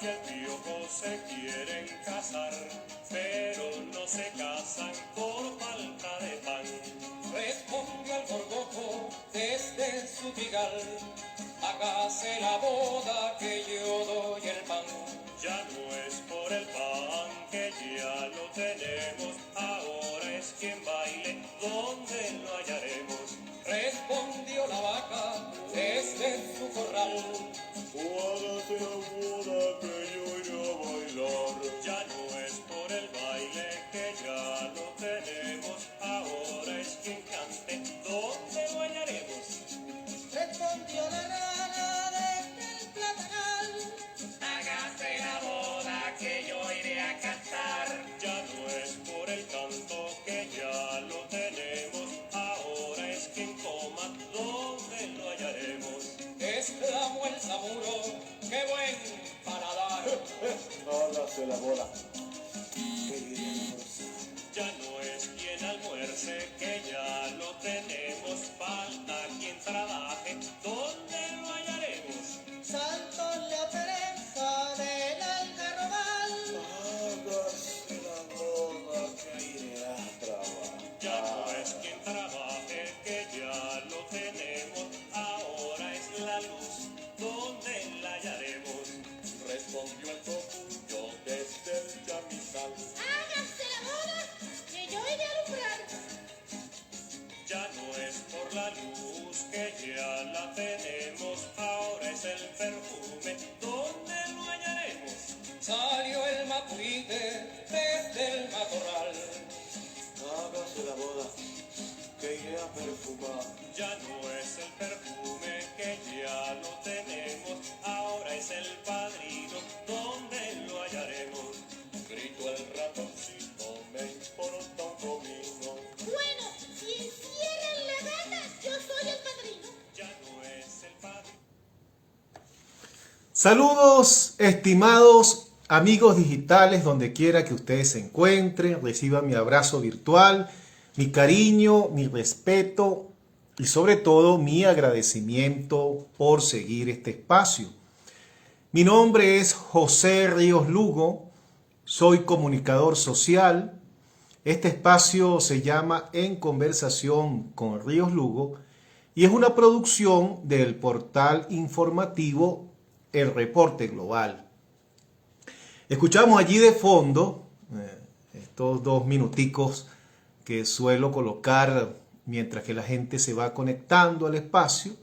y el Piojo se quieren casar, pero no se casan por falta de pan. Respondió el gorgojo desde su trigal, hágase la boda que yo doy el pan. Ya no es por el pan que ya lo tenemos, ahora es quien baile, ¿dónde lo hallaremos? Respondió la vaca desde su corral, hágase la boda que yo iré a bailar. Ya no es por el baile que ya lo tenemos, ahora es quien cante, ¿dónde lo hallaremos? respondió la rana desde el platanal, Hágase la boda que yo iré a cantar. Ya no es por el canto que ya lo tenemos, ahora es quien coma, ¿dónde lo hallaremos? exclamó el zamuro, qué buen paladar. Hágase la boda. Ya no es quien almuerce que ya lo tenemos, falta quien trabaje, ¿dónde lo hallaremos? Santo la pereza del algarrobal, Hágase la boda que iré a trabajar. Ya no es quien trabaje que ya lo tenemos, ahora es la luz, ¿dónde la hallaremos? respondió el copullo desde el chamizal. Háganse la boda, que yo iré a alumbrar. Ya no es por la luz que ya la tenemos, ahora es el perfume, ¿dónde lo hallaremos? Salió el macuite desde el matorral, Hágase la boda que iré a perfumar. Ya no es el perfume que ya lo tenemos, ahora es el padrino, ¿dónde lo hallaremos? gritó el ratoncito, me importa un comino. Bueno, si encierran la gata, yo soy el padrino. Ya no es el padrino. Saludos, estimados amigos digitales, donde quiera que ustedes se encuentren, reciban mi abrazo virtual, mi cariño, mi respeto y sobre todo mi agradecimiento por seguir este espacio. Mi nombre es José Ríos Lugo, soy comunicador social. Este espacio se llama En Conversación con Ríos Lugo y es una producción del portal informativo El Reporte Global. Escuchamos allí de fondo estos 2 minuticos que suelo colocar mientras que la gente se va conectando al espacio,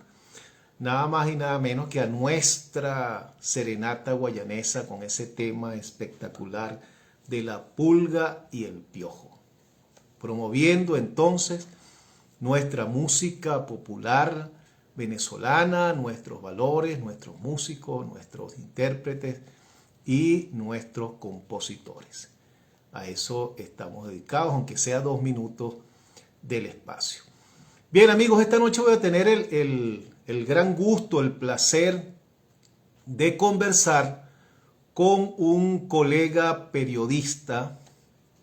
nada más y nada menos que a nuestra serenata guayanesa con ese tema espectacular de la pulga y el piojo, promoviendo entonces nuestra música popular venezolana, nuestros valores, nuestros músicos, nuestros intérpretes y nuestros compositores. A eso estamos dedicados, aunque sea 2 minutos del espacio. Bien, amigos, esta noche voy a tener el gran gusto, el placer de conversar con un colega periodista,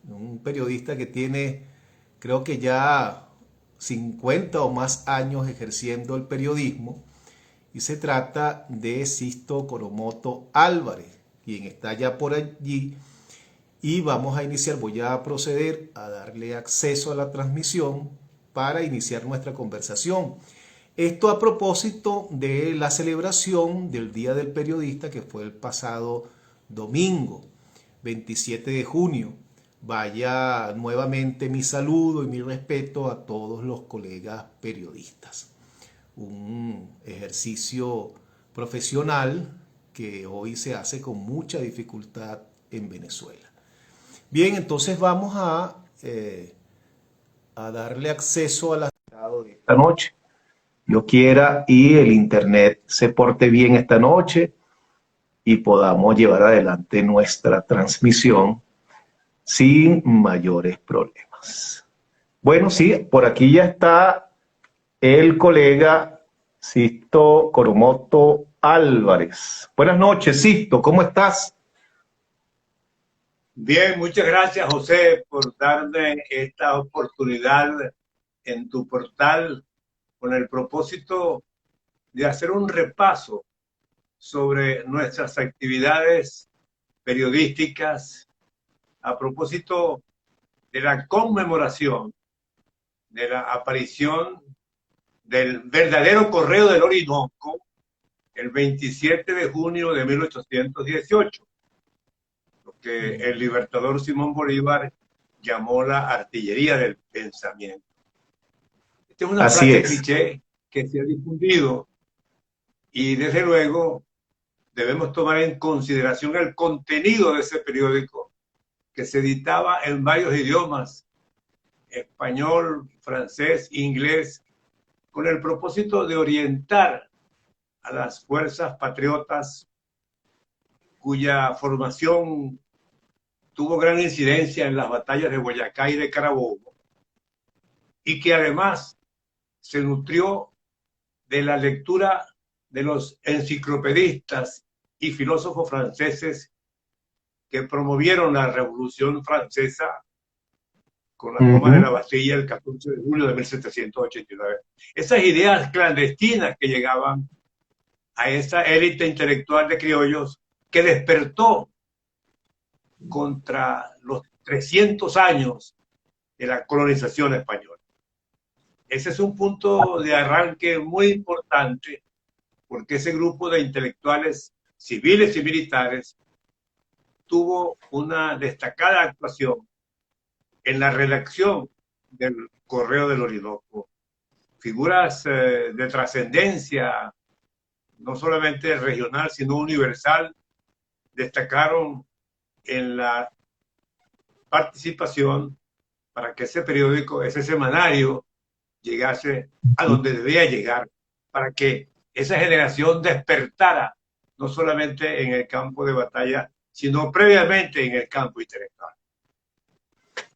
un periodista que tiene, creo que ya 50 o más años ejerciendo el periodismo, y se trata de Sisto Coromoto Álvarez, quien está ya por allí, y vamos a iniciar, voy a proceder a darle acceso a la transmisión para iniciar nuestra conversación. Esto a propósito de la celebración del Día del Periodista, que fue el pasado domingo, 27 de junio. Vaya nuevamente mi saludo y mi respeto a todos los colegas periodistas. Un ejercicio profesional que hoy se hace con mucha dificultad en Venezuela. Bien, entonces vamos a darle acceso a la de esta noche. Yo quiera y el internet se porte bien esta noche y podamos llevar adelante nuestra transmisión sin mayores problemas. Bueno, sí, por aquí ya está el colega Sisto Coromoto Álvarez. Buenas noches, Sisto, ¿cómo estás? Bien, muchas gracias, José, por darme esta oportunidad en tu portal con el propósito de hacer un repaso sobre nuestras actividades periodísticas a propósito de la conmemoración de la aparición del verdadero Correo del Orinoco el 27 de junio de 1818, lo que el libertador Simón Bolívar llamó la artillería del pensamiento. Esta es una Así frase es. cliché que se ha difundido y desde luego debemos tomar en consideración el contenido de ese periódico que se editaba en varios idiomas, español, francés, inglés, con el propósito de orientar a las fuerzas patriotas cuya formación tuvo gran incidencia en las batallas de Boyacá y de Carabobo, y que además se nutrió de la lectura de los enciclopedistas y filósofos franceses que promovieron la Revolución Francesa con la toma de la Bastilla el 14 de julio de 1789. Esas ideas clandestinas que llegaban a esa élite intelectual de criollos que despertó contra los 300 años de la colonización española. Ese es un punto de arranque muy importante porque ese grupo de intelectuales civiles y militares tuvo una destacada actuación en la redacción del Correo del Orinoco. Figuras de trascendencia, no solamente regional, sino universal, destacaron en la participación para que ese periódico, ese semanario, llegase a donde debía llegar, para que esa generación despertara, no solamente en el campo de batalla, sino previamente en el campo intelectual.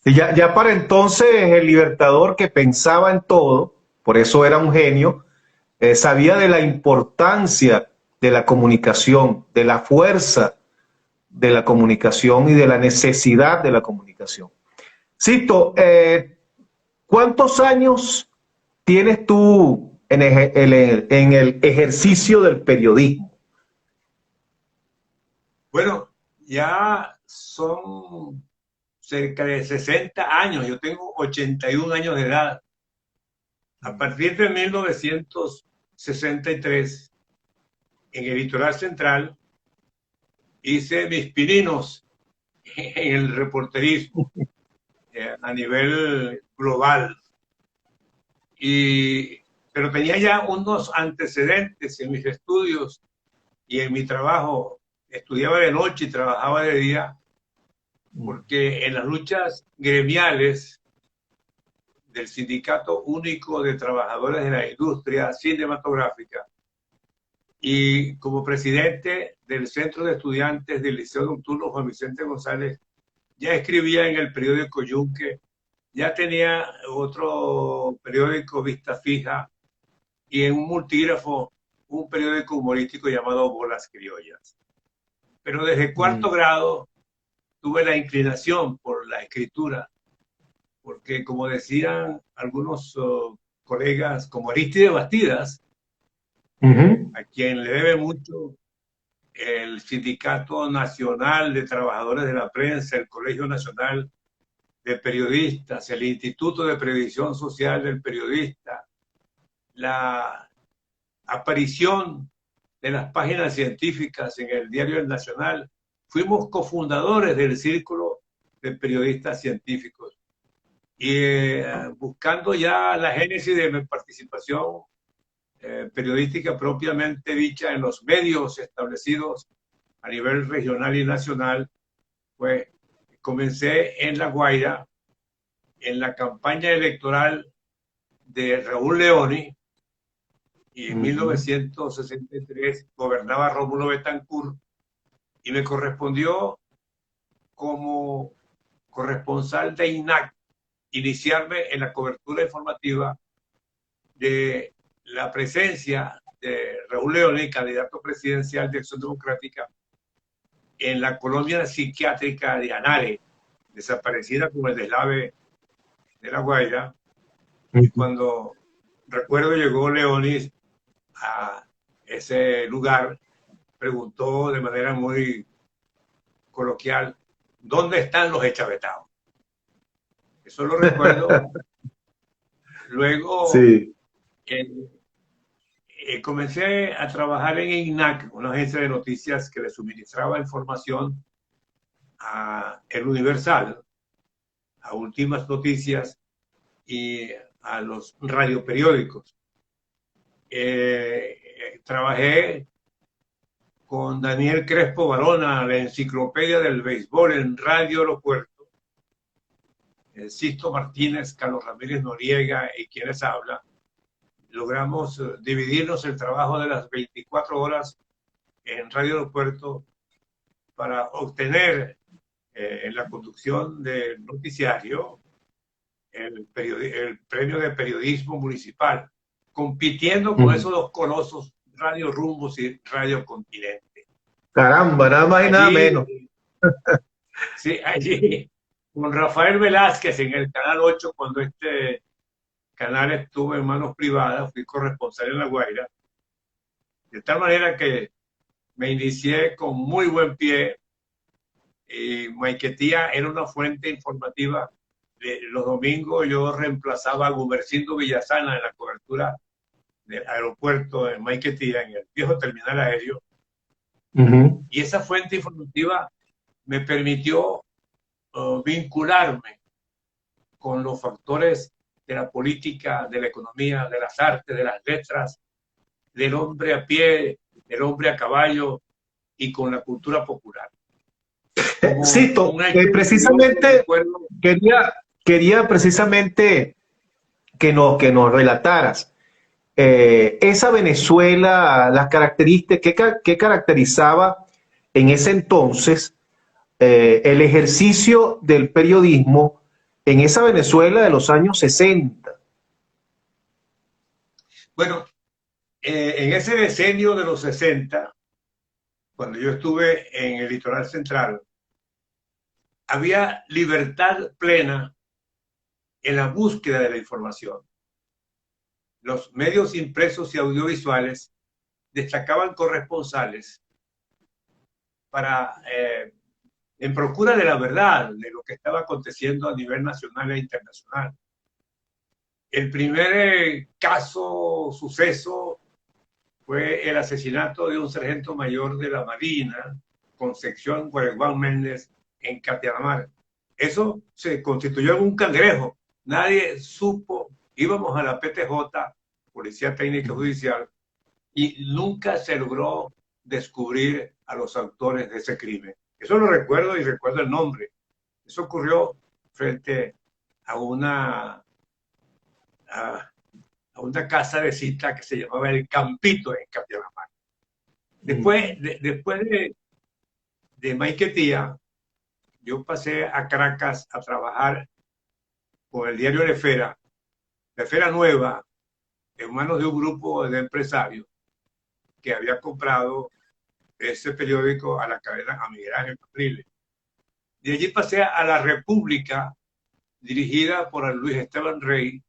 Y ya para entonces el libertador, que pensaba en todo, por eso era un genio, sabía de la importancia de la comunicación, de la fuerza de la comunicación y de la necesidad de la comunicación. Cito, ¿cuántos años tienes tú en el ejercicio del periodismo? Bueno, ya son cerca de 60 años. Yo tengo 81 años de edad. A partir de 1963, en el Litoral Central, hice mis pininos en el reporterismo a nivel global. Pero tenía ya unos antecedentes en mis estudios y en mi trabajo. Estudiaba de noche y trabajaba de día, porque en las luchas gremiales del Sindicato Único de Trabajadores de la Industria Cinematográfica y como presidente del Centro de Estudiantes del Liceo Nocturno Juan Vicente González, ya escribía en el periódico Yunque, ya tenía otro periódico Vista Fija y en un multígrafo un periódico humorístico llamado Bolas Criollas. Pero desde cuarto grado tuve la inclinación por la escritura, porque como decían algunos colegas, como Arístides Bastidas, a quien le debe mucho el Sindicato Nacional de Trabajadores de la Prensa, el Colegio Nacional de Periodistas, el Instituto de Previsión Social del Periodista, la aparición de las páginas científicas en el diario El Nacional. Fuimos cofundadores del Círculo de Periodistas Científicos. Y buscando ya la génesis de mi participación periodística propiamente dicha en los medios establecidos a nivel regional y nacional, pues comencé en La Guaira, en la campaña electoral de Raúl Leoni, y en 1963 gobernaba Rómulo Betancourt, y me correspondió como corresponsal de INAC iniciarme en la cobertura informativa de la presencia de Raúl Leoni, candidato presidencial de Acción Democrática, en la colonia psiquiátrica de Anare, desaparecida como el deslave de La Guaira. Y cuando recuerdo llegó Leoni a ese lugar, preguntó de manera muy coloquial, ¿dónde están los enchavetados? Eso lo recuerdo. Luego Sí. comencé a trabajar en INAC, una agencia de noticias que le suministraba información a El Universal, a Últimas Noticias y a los radioperiódicos. Trabajé con Daniel Crespo Barona, la enciclopedia del béisbol en Radio Aeropuerto, Sisto Martínez, Carlos Ramírez Noriega y quienes hablan. Logramos dividirnos el trabajo de las 24 horas en Radio Aeropuerto para obtener en la conducción del noticiario el premio de periodismo municipal, compitiendo con esos dos colosos, Radio Rumbos y Radio Continente. Caramba, nada más y nada menos. Sí, allí, con Rafael Velázquez en el Canal 8, cuando este canal estuvo en manos privadas, fui corresponsal en La Guaira, de tal manera que me inicié con muy buen pie. Y Maiquetía era una fuente informativa. Los domingos yo reemplazaba a Gumercindo Villasana en la cobertura del aeropuerto de Maiquetía, en el viejo terminal aéreo. Y esa fuente informativa me permitió vincularme con los factores de la política, de la economía, de las artes, de las letras, del hombre a pie, del hombre a caballo y con la cultura popular. Sisto, precisamente quería precisamente que nos relataras esa Venezuela, las características que caracterizaba en ese entonces el ejercicio del periodismo en esa Venezuela de los años 60. Bueno, en ese decenio de los 60, cuando yo estuve en el litoral central, había libertad plena en la búsqueda de la información. Los medios impresos y audiovisuales destacaban corresponsales en procura de la verdad, de lo que estaba aconteciendo a nivel nacional e internacional. El primer suceso, fue el asesinato de un sargento mayor de la Marina, Concepción Guareguán Méndez, en Cateamar. Eso se constituyó en un cangrejo. Nadie supo. Íbamos a la PTJ, Policía Técnica Judicial, y nunca se logró descubrir a los autores de ese crimen. Eso lo recuerdo y recuerdo el nombre. Eso ocurrió frente a una casa de cita que se llamaba El Campito en Capiaramar. Después de Maiquetía, yo pasé a Caracas a trabajar con el diario La Esfera Nueva, en manos de un grupo de empresarios que había comprado ese periódico a la cadena a Miguel Ángel Capriles. De allí pasé a La República, dirigida por Luis Esteban Rey,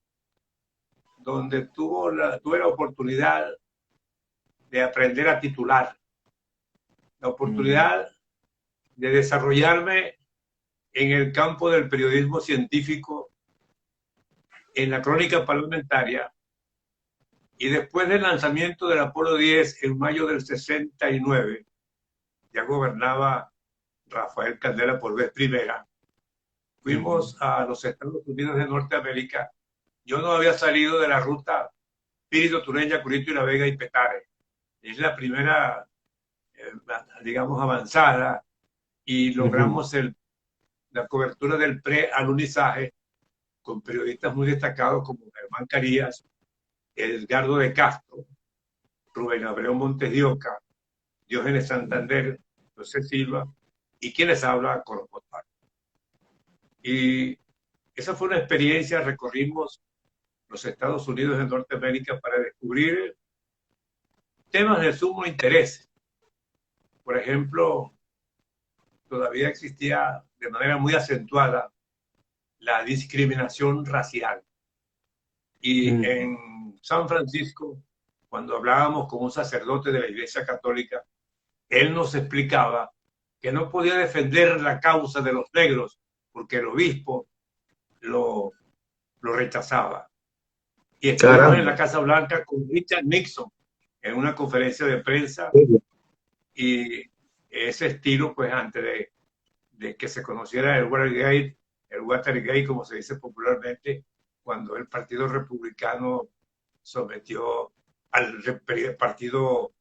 donde tuve la oportunidad de aprender a titular, la oportunidad de desarrollarme en el campo del periodismo científico, en la crónica parlamentaria, y después del lanzamiento del Apolo 10 en mayo del 69, ya gobernaba Rafael Candela por vez primera, fuimos a los Estados Unidos de Norteamérica. Yo no había salido de la ruta Píritu, Tureña, Curito y La Vega y Petare. Es la primera, digamos, avanzada, y logramos la cobertura del pre-alunizaje con periodistas muy destacados como Germán Carías, Edgardo de Castro, Rubén Abreu Montes de Oca, Diógenes Santander, José Silva y quienes hablan con los Potpac. Y esa fue una experiencia. Recorrimos los Estados Unidos de Norteamérica para descubrir temas de sumo interés. Por ejemplo, todavía existía de manera muy acentuada la discriminación racial. Y en San Francisco, cuando hablábamos con un sacerdote de la Iglesia Católica, él nos explicaba que no podía defender la causa de los negros porque el obispo lo rechazaba. Y estuvimos en la Casa Blanca con Richard Nixon en una conferencia de prensa, y ese estilo, pues antes de que se conociera el Watergate, como se dice popularmente, cuando el Partido Republicano sometió al partido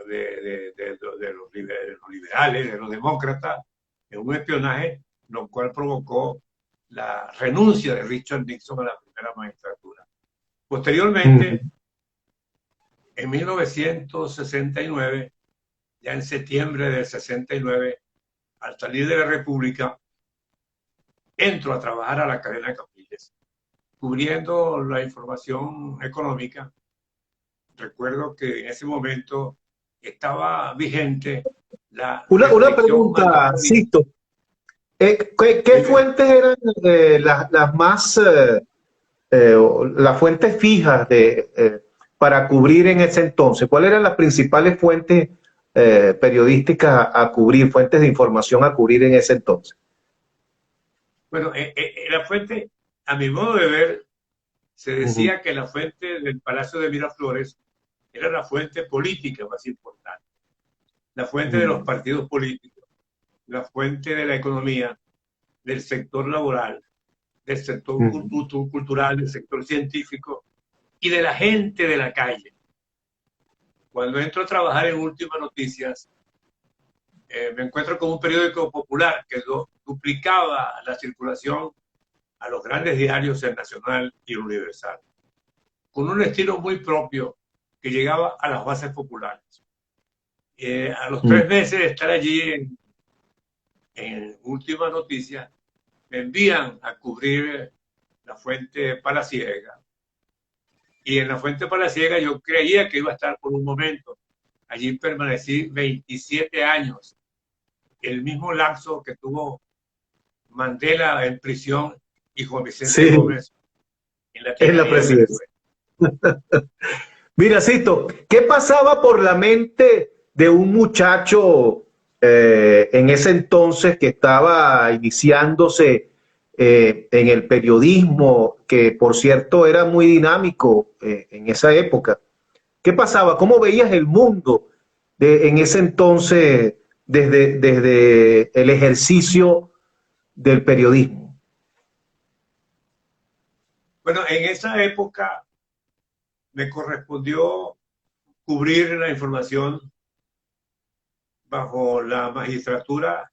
de los liberales, de los demócratas, en un espionaje, lo cual provocó la renuncia de Richard Nixon a la primera magistratura. Posteriormente, en 1969, ya en septiembre del 69, al salir de la República, entro a trabajar a la cadena Capriles, cubriendo la información económica. Recuerdo que en ese momento estaba vigente Una pregunta, Sisto. ¿Qué fuentes eran las más, las fuentes fijas para cubrir en ese entonces? ¿Cuáles eran las principales fuentes periodísticas a cubrir, fuentes de información a cubrir en ese entonces? Bueno, la fuente, a mi modo de ver, se decía que la fuente del Palacio de Miraflores era la fuente política más importante, la fuente de los partidos políticos, la fuente de la economía, del sector laboral, del sector cultural, del sector científico y de la gente de la calle. Cuando entro a trabajar en Últimas Noticias, me encuentro con un periódico popular que duplicaba la circulación a los grandes diarios, El Nacional y El Universal, con un estilo muy propio que llegaba a las bases populares. A los 3 meses de estar allí en Últimas Noticias, me envían a cubrir la fuente Palaciega. Y en la fuente Palaciega yo creía que iba a estar por un momento. Allí permanecí 27 años, el mismo lapso que tuvo Mandela en prisión y Juan Vicente Gómez en la presidencia. Mira, Sisto, ¿qué pasaba por la mente de un muchacho en ese entonces que estaba iniciándose en el periodismo, que por cierto era muy dinámico en esa época? ¿Qué pasaba? ¿Cómo veías el mundo en ese entonces desde el ejercicio del periodismo? Bueno, en esa época me correspondió cubrir la información bajo la magistratura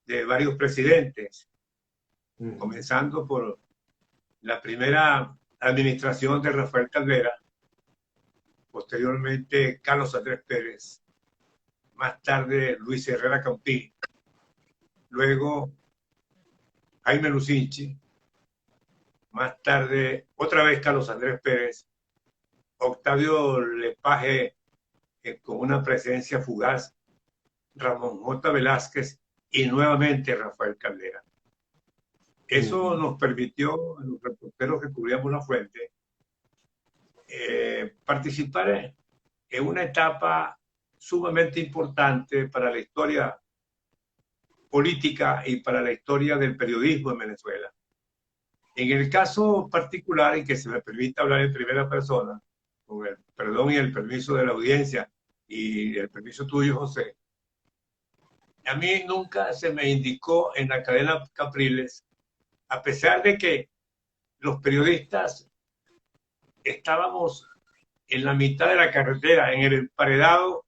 de varios presidentes, comenzando por la primera administración de Rafael Caldera, posteriormente Carlos Andrés Pérez, más tarde Luis Herrera Campí, luego Jaime Lucinchi, más tarde otra vez Carlos Andrés Pérez, Octavio Lepage, con una presencia fugaz, Ramón J. Velázquez y nuevamente Rafael Caldera. Eso nos permitió, a los reporteros que cubríamos la fuente, participar en una etapa sumamente importante para la historia política y para la historia del periodismo en Venezuela. En el caso particular, y que se me permite hablar en primera persona, con el perdón y el permiso de la audiencia y el permiso tuyo, José, a mí nunca se me indicó en la cadena Capriles, a pesar de que los periodistas estábamos en la mitad de la carretera, en el emparedado,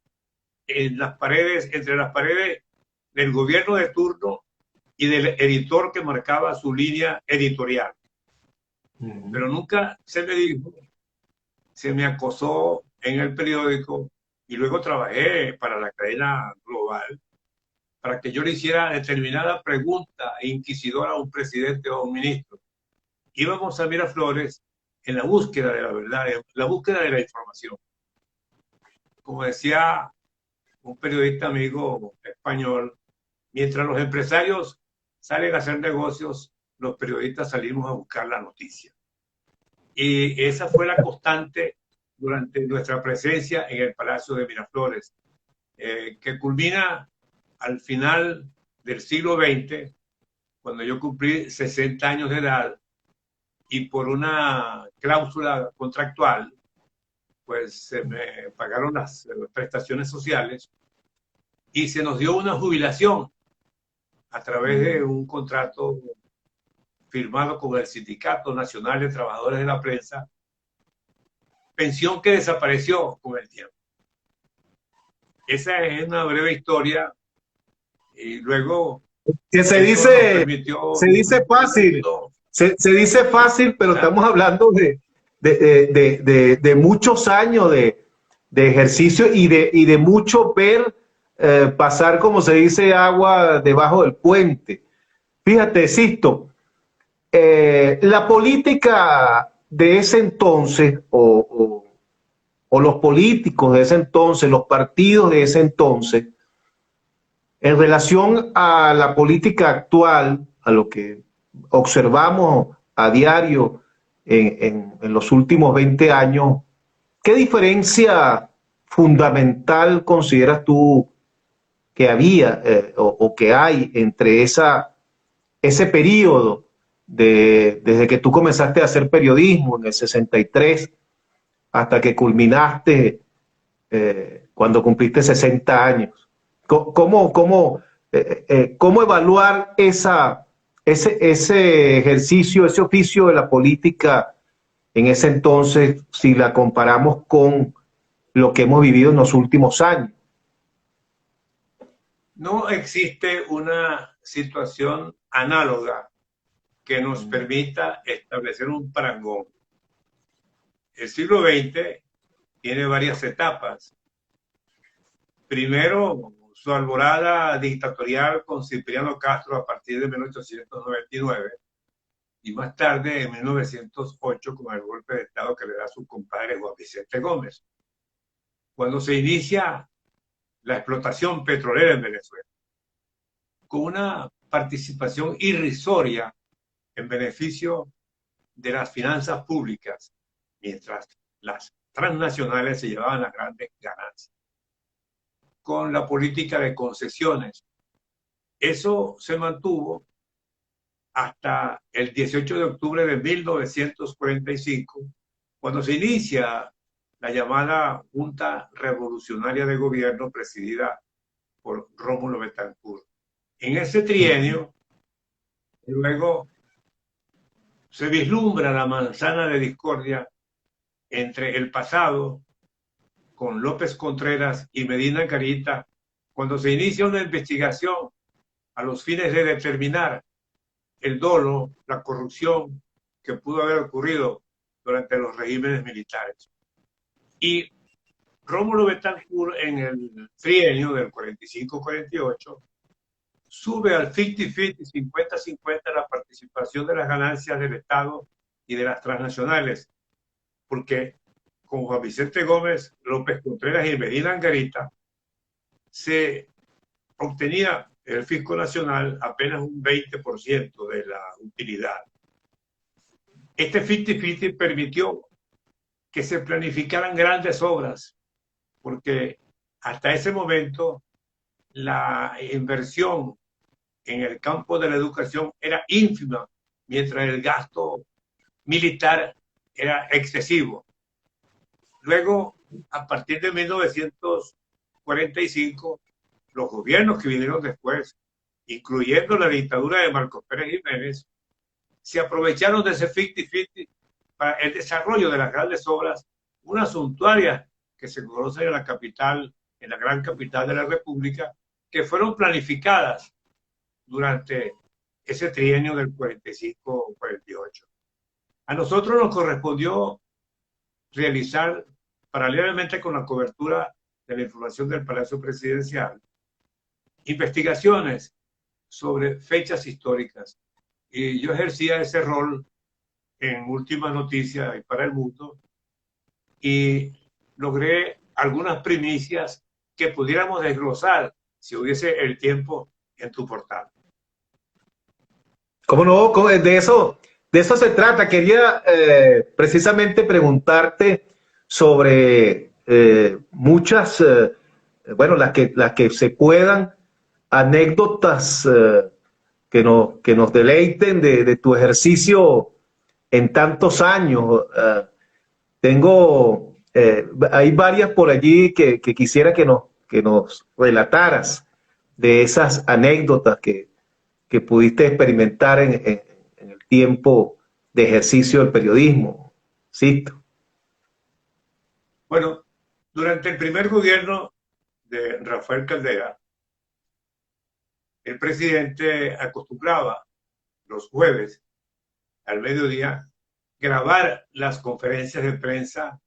en las paredes, entre las paredes del gobierno de turno y del editor que marcaba su línea editorial. Pero nunca se me dijo, se me acosó en el periódico, y luego trabajé para la cadena global, para que yo le hiciera determinada pregunta inquisidora a un presidente o a un ministro. Íbamos a Miraflores en la búsqueda de la verdad, en la búsqueda de la información. Como decía un periodista amigo español, mientras los empresarios salen a hacer negocios, los periodistas salimos a buscar la noticia. Y esa fue la constante durante nuestra presencia en el Palacio de Miraflores, que culmina al final del siglo XX, cuando yo cumplí 60 años de edad, y por una cláusula contractual, pues se me pagaron las prestaciones sociales y se nos dio una jubilación a través de un contrato firmado con el Sindicato Nacional de Trabajadores de la Prensa, pensión que desapareció con el tiempo. Esa es una breve historia y luego Que se dice fácil, se dice fácil, pero estamos hablando de muchos años de ejercicio y de mucho ver pasar, como se dice, agua debajo del puente. Fíjate, Sisto, la política de ese entonces, o los políticos de ese entonces, los partidos de ese entonces, en relación a la política actual, a lo que observamos a diario en los últimos 20 años, ¿qué diferencia fundamental consideras tú que había o que hay entre ese periodo desde que tú comenzaste a hacer periodismo en el 63 hasta que culminaste cuando cumpliste 60 años? ¿Cómo evaluar ese ejercicio, ese oficio de la política en ese entonces, si la comparamos con lo que hemos vivido en los últimos años? No existe una situación análoga que nos permita establecer un parangón. El siglo XX tiene varias etapas. Primero, su alborada dictatorial con Cipriano Castro a partir de 1899 y más tarde en 1908 con el golpe de Estado que le da a su compadre Juan Vicente Gómez. Cuando se inicia la explotación petrolera en Venezuela, con una participación irrisoria en beneficio de las finanzas públicas, mientras las transnacionales se llevaban las grandes ganancias. Con la política de concesiones, eso se mantuvo hasta el 18 de octubre de 1945, cuando se inicia la llamada Junta Revolucionaria de Gobierno presidida por Rómulo Betancourt. En ese trienio, luego se vislumbra la manzana de discordia entre el pasado, con López Contreras y Medina Carita, cuando se inicia una investigación a los fines de determinar el dolo, la corrupción que pudo haber ocurrido durante los regímenes militares. Y Rómulo Betancourt, en el trienio del 45-48, sube al 50-50, 50-50 la participación de las ganancias del Estado y de las transnacionales, porque con Juan Vicente Gómez, López Contreras y Medina Angarita se obtenía el fisco nacional apenas un 20% de la utilidad. Este 50-50 permitió que se planificaran grandes obras, porque hasta ese momento la inversión en el campo de la educación era ínfima, mientras el gasto militar era excesivo. Luego, a partir de 1945, los gobiernos que vinieron después, incluyendo la dictadura de Marcos Pérez Jiménez, se aprovecharon de ese 50-50 para el desarrollo de las grandes obras, unas suntuarias que se conocen en la capital, en la gran capital de la República, que fueron planificadas durante ese trienio del 45-48. A nosotros nos correspondió realizar, paralelamente con la cobertura de la información del Palacio Presidencial, investigaciones sobre fechas históricas. Y yo ejercía ese rol en Última Noticia y para el Mundo, y logré algunas primicias que pudiéramos desglosar si hubiese el tiempo en tu portal. ¿Cómo no? De eso se trata. Quería precisamente preguntarte sobre muchas, bueno, las que se puedan, anécdotas que nos deleiten de tu ejercicio en tantos años. Hay varias por allí que quisiera que nos relataras de esas anécdotas que pudiste experimentar en el tiempo de ejercicio del periodismo. Sisto. Bueno, durante el primer gobierno de Rafael Caldera, el presidente acostumbraba los jueves al mediodía grabar las conferencias de prensa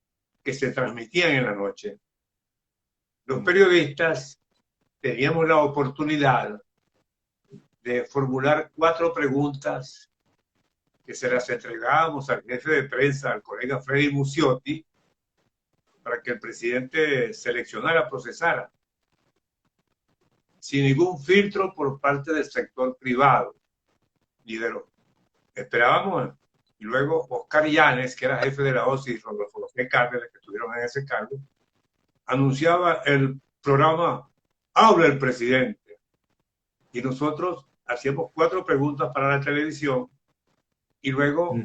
que se transmitían en la noche. Los periodistas teníamos la oportunidad de formular 4 preguntas que se las entregábamos al jefe de prensa, al colega Freddy Muciotti, para que el presidente seleccionara, procesara, sin ningún filtro por parte del sector privado, ni de los esperábamos. Y luego Oscar Llanes, que era jefe de la OSI, y Rodolfo José Cárdenas, que estuvieron en ese cargo, anunciaba el programa Habla el Presidente. Y nosotros hacíamos 4 preguntas para la televisión y luego,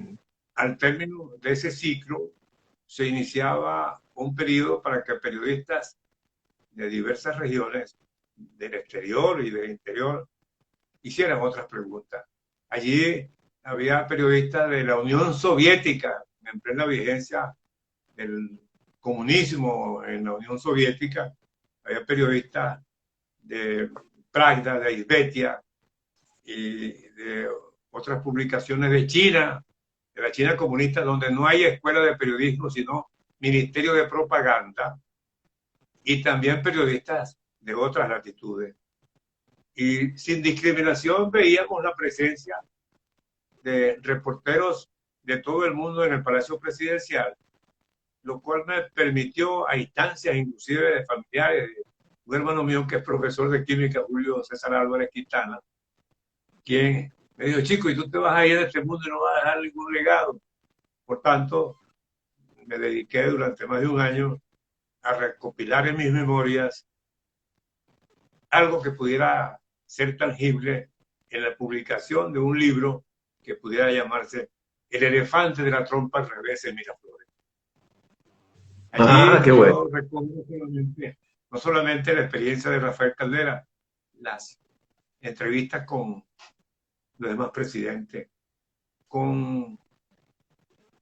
al término de ese ciclo, se iniciaba un periodo para que periodistas de diversas regiones del exterior y del interior hicieran otras preguntas. Allí había periodistas de la Unión Soviética, en plena vigencia del comunismo en la Unión Soviética. Había periodistas de Pravda, de Izvetia y de otras publicaciones de China, de la China comunista, donde no hay escuela de periodismo, sino ministerio de propaganda, y también periodistas de otras latitudes. Y sin discriminación veíamos la presencia de reporteros de todo el mundo en el Palacio Presidencial, lo cual me permitió, a instancias inclusive de familiares, de un hermano mío que es profesor de química, Julio César Álvarez Quintana, quien me dijo: chico, y tú te vas a ir de este mundo y no vas a dejar ningún legado. Por tanto, me dediqué durante más de un año a recopilar en mis memorias algo que pudiera ser tangible en la publicación de un libro que pudiera llamarse El elefante de la trompa al revés de Miraflores. Allí Qué bueno. yo recuerdo no solamente la experiencia de Rafael Caldera, las entrevistas con los demás presidentes, con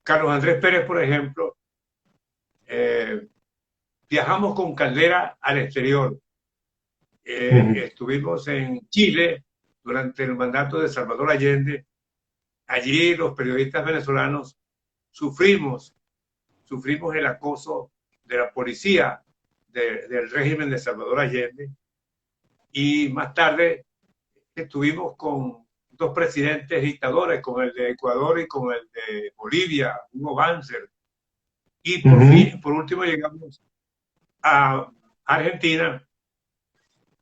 Carlos Andrés Pérez, por ejemplo. Viajamos con Caldera al exterior. Estuvimos en Chile durante el mandato de Salvador Allende. Allí los periodistas venezolanos sufrimos el acoso de la policía del régimen de Salvador Allende. Y más tarde estuvimos con 2 presidentes dictadores, con el de Ecuador y con el de Bolivia, Hugo Banzer. Y por último llegamos a Argentina,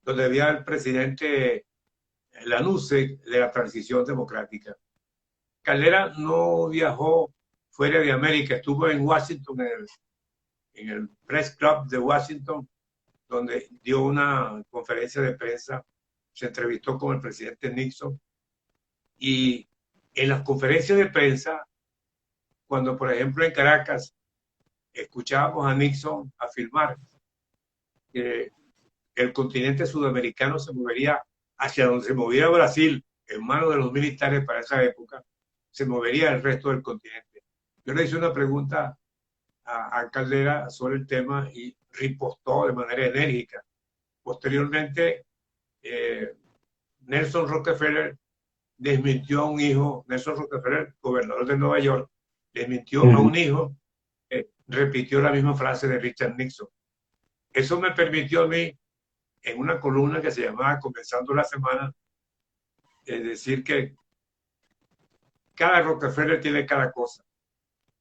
donde había el presidente Lanusse de la transición democrática. Caldera no viajó fuera de América, estuvo en Washington, en el Press Club de Washington, donde dio una conferencia de prensa, se entrevistó con el presidente Nixon. Y en las conferencias de prensa, cuando por ejemplo en Caracas escuchábamos a Nixon afirmar que el continente sudamericano se movería hacia donde se movía Brasil, en manos de los militares para esa época, se movería el resto del continente. Yo le hice una pregunta a Caldera sobre el tema y ripostó de manera enérgica. Posteriormente, Nelson Rockefeller desmintió a un hijo, Nelson Rockefeller, gobernador de Nueva York, desmintió a un hijo, repitió la misma frase de Richard Nixon. Eso me permitió a mí, en una columna que se llamaba Comenzando la Semana, decir que cada Rockefeller tiene cada cosa.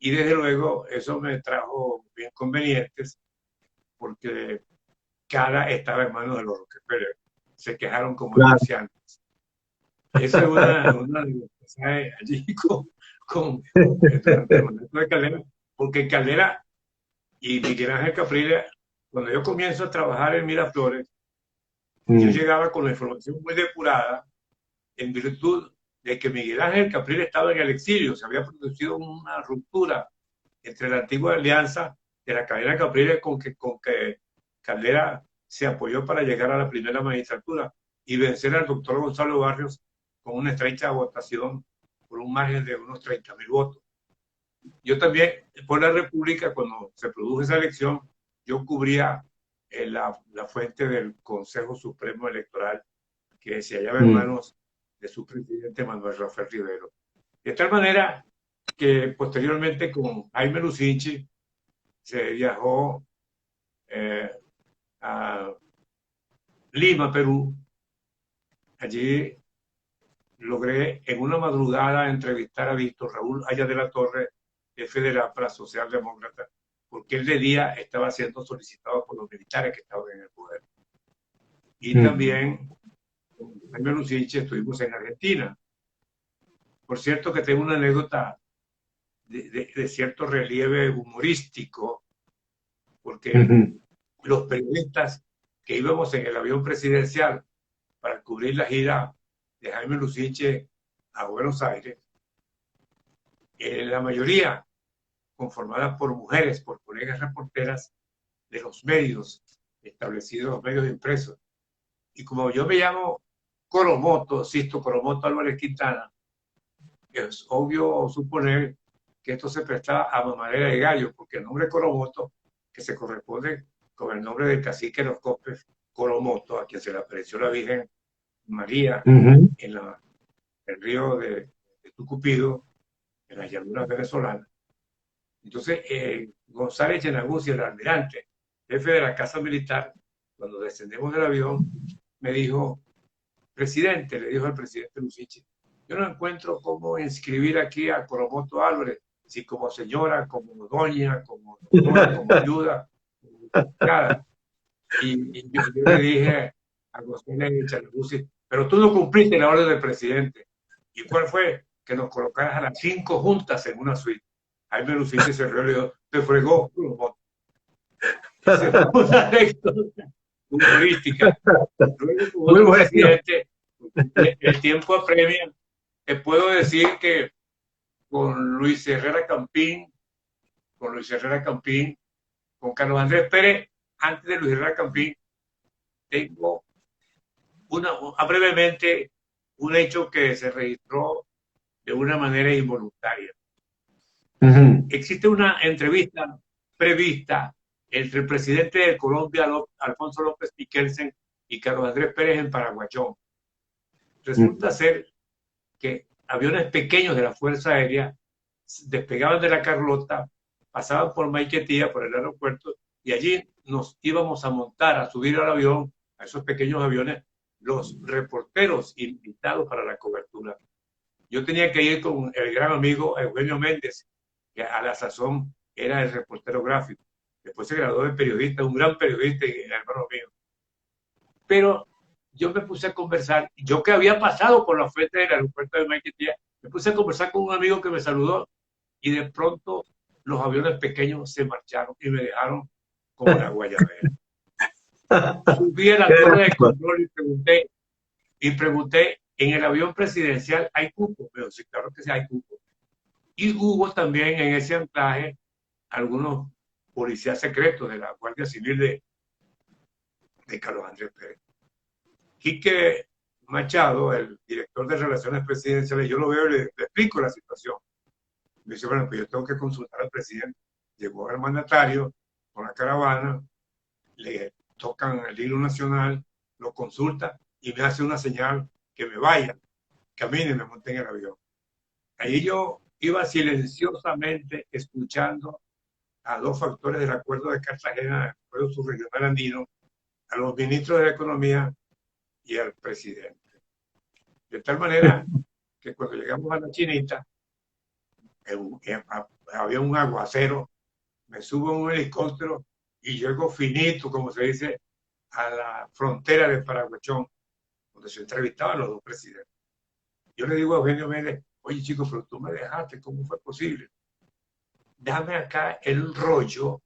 Y desde luego eso me trajo inconvenientes, porque cada estaba en manos de los Rockefeller. Se quejaron como negociantes. Esa es una de las cosas allí con el mandato de Caldera, porque Caldera Y Miguel Ángel Capriles, cuando yo comienzo a trabajar en Miraflores, yo llegaba con la información muy depurada en virtud de que Miguel Ángel Capriles estaba en el exilio. Se había producido una ruptura entre la antigua alianza de la cadena Capriles con que Caldera se apoyó para llegar a la primera magistratura y vencer al doctor Gonzalo Barrios con una estrecha votación por un margen de unos 30.000 votos. Yo también, por la República, cuando se produjo esa elección, yo cubría la fuente del Consejo Supremo Electoral que se hallaba en manos de su presidente Manuel Rafael Rivero. De tal manera que posteriormente con Jaime Lucinchi se viajó a Lima, Perú. Allí logré en una madrugada entrevistar a Víctor Raúl Haya de la Torre, jefe de la Plaza Socialdemócrata, porque él de día estaba siendo solicitado por los militares que estaban en el poder. Y también con Jaime Lucinchi estuvimos en Argentina. Por cierto que tengo una anécdota de cierto relieve humorístico, porque los periodistas que íbamos en el avión presidencial para cubrir la gira de Jaime Lucinchi a Buenos Aires, la mayoría conformada por mujeres, por colegas reporteras de los medios establecidos, los medios impresos. Y como yo me llamo Coromoto, Sisto Coromoto Álvarez Quintana, es obvio suponer que esto se prestaba a mamadera de gallo, porque el nombre Coromoto, que se corresponde con el nombre del cacique de los Copes, Coromoto, a quien se le apareció la Virgen María en el río de Tucupido, en las llanuras venezolanas. Entonces, González Yenaguzzi, el almirante, jefe de la Casa Militar, cuando descendemos del avión, me dijo, presidente, le dijo al presidente Lucinchi, yo no encuentro cómo inscribir aquí a Coromoto Álvarez, si como señora, como doña, como doctora, como ayuda, como nada. Y yo le dije a González Yenaguzzi, pero tú no cumpliste la orden del presidente. ¿Y cuál fue? Que nos colocaras a las 5 juntas en una suite. Jaime Lucinchi se rió y le dijo, te fregó Coromoto. Una anécdota humorística. Luego, como presidente, el tiempo apremia. Te puedo decir que con Luis Herrera Campín, con Carlos Andrés Pérez, antes de Luis Herrera Campín, tengo brevemente un hecho que se registró de una manera involuntaria. Existe una entrevista prevista entre el presidente de Colombia, Alfonso López Piquelsen, y Carlos Andrés Pérez en Paraguayón. Resulta ser que aviones pequeños de la Fuerza Aérea despegaban de la Carlota, pasaban por Maiquetía, por el aeropuerto, y allí nos íbamos a montar, a subir al avión, a esos pequeños aviones, los reporteros invitados para la cobertura. Yo tenía que ir con el gran amigo Eugenio Méndez, que a la sazón era el reportero gráfico. Después se graduó de periodista, un gran periodista y hermano mío. Pero yo me puse a conversar, yo que había pasado por la frente del aeropuerto de Maiquetía, me puse a conversar con un amigo que me saludó y de pronto los aviones pequeños se marcharon y me dejaron como una guayabera. Subí a la torre de control y pregunté, ¿en el avión presidencial hay cupo? Pero sí, claro que sí hay cupo. Y hubo también en ese anclaje algunos policías secretos de la Guardia Civil de Carlos Andrés Pérez. Quique Machado, el director de Relaciones Presidenciales, yo lo veo y le explico la situación. Me dice, bueno, pues yo tengo que consultar al presidente. Llegó al mandatario con la caravana, le tocan el himno nacional, lo consulta y me hace una señal que me vaya, camine y me monte en el avión. Ahí yo iba silenciosamente escuchando a 2 factores del Acuerdo de Cartagena, del Acuerdo Subregional Andino, a los ministros de la Economía y al presidente. De tal manera que cuando llegamos a la Chinita, había un aguacero, me subo en un helicóptero y llego finito, como se dice, a la frontera de Paraguachón, donde se entrevistaban los 2 presidentes. Yo le digo a Eugenio Méndez, oye chico, pero tú me dejaste, ¿cómo fue posible? Dame acá el rollo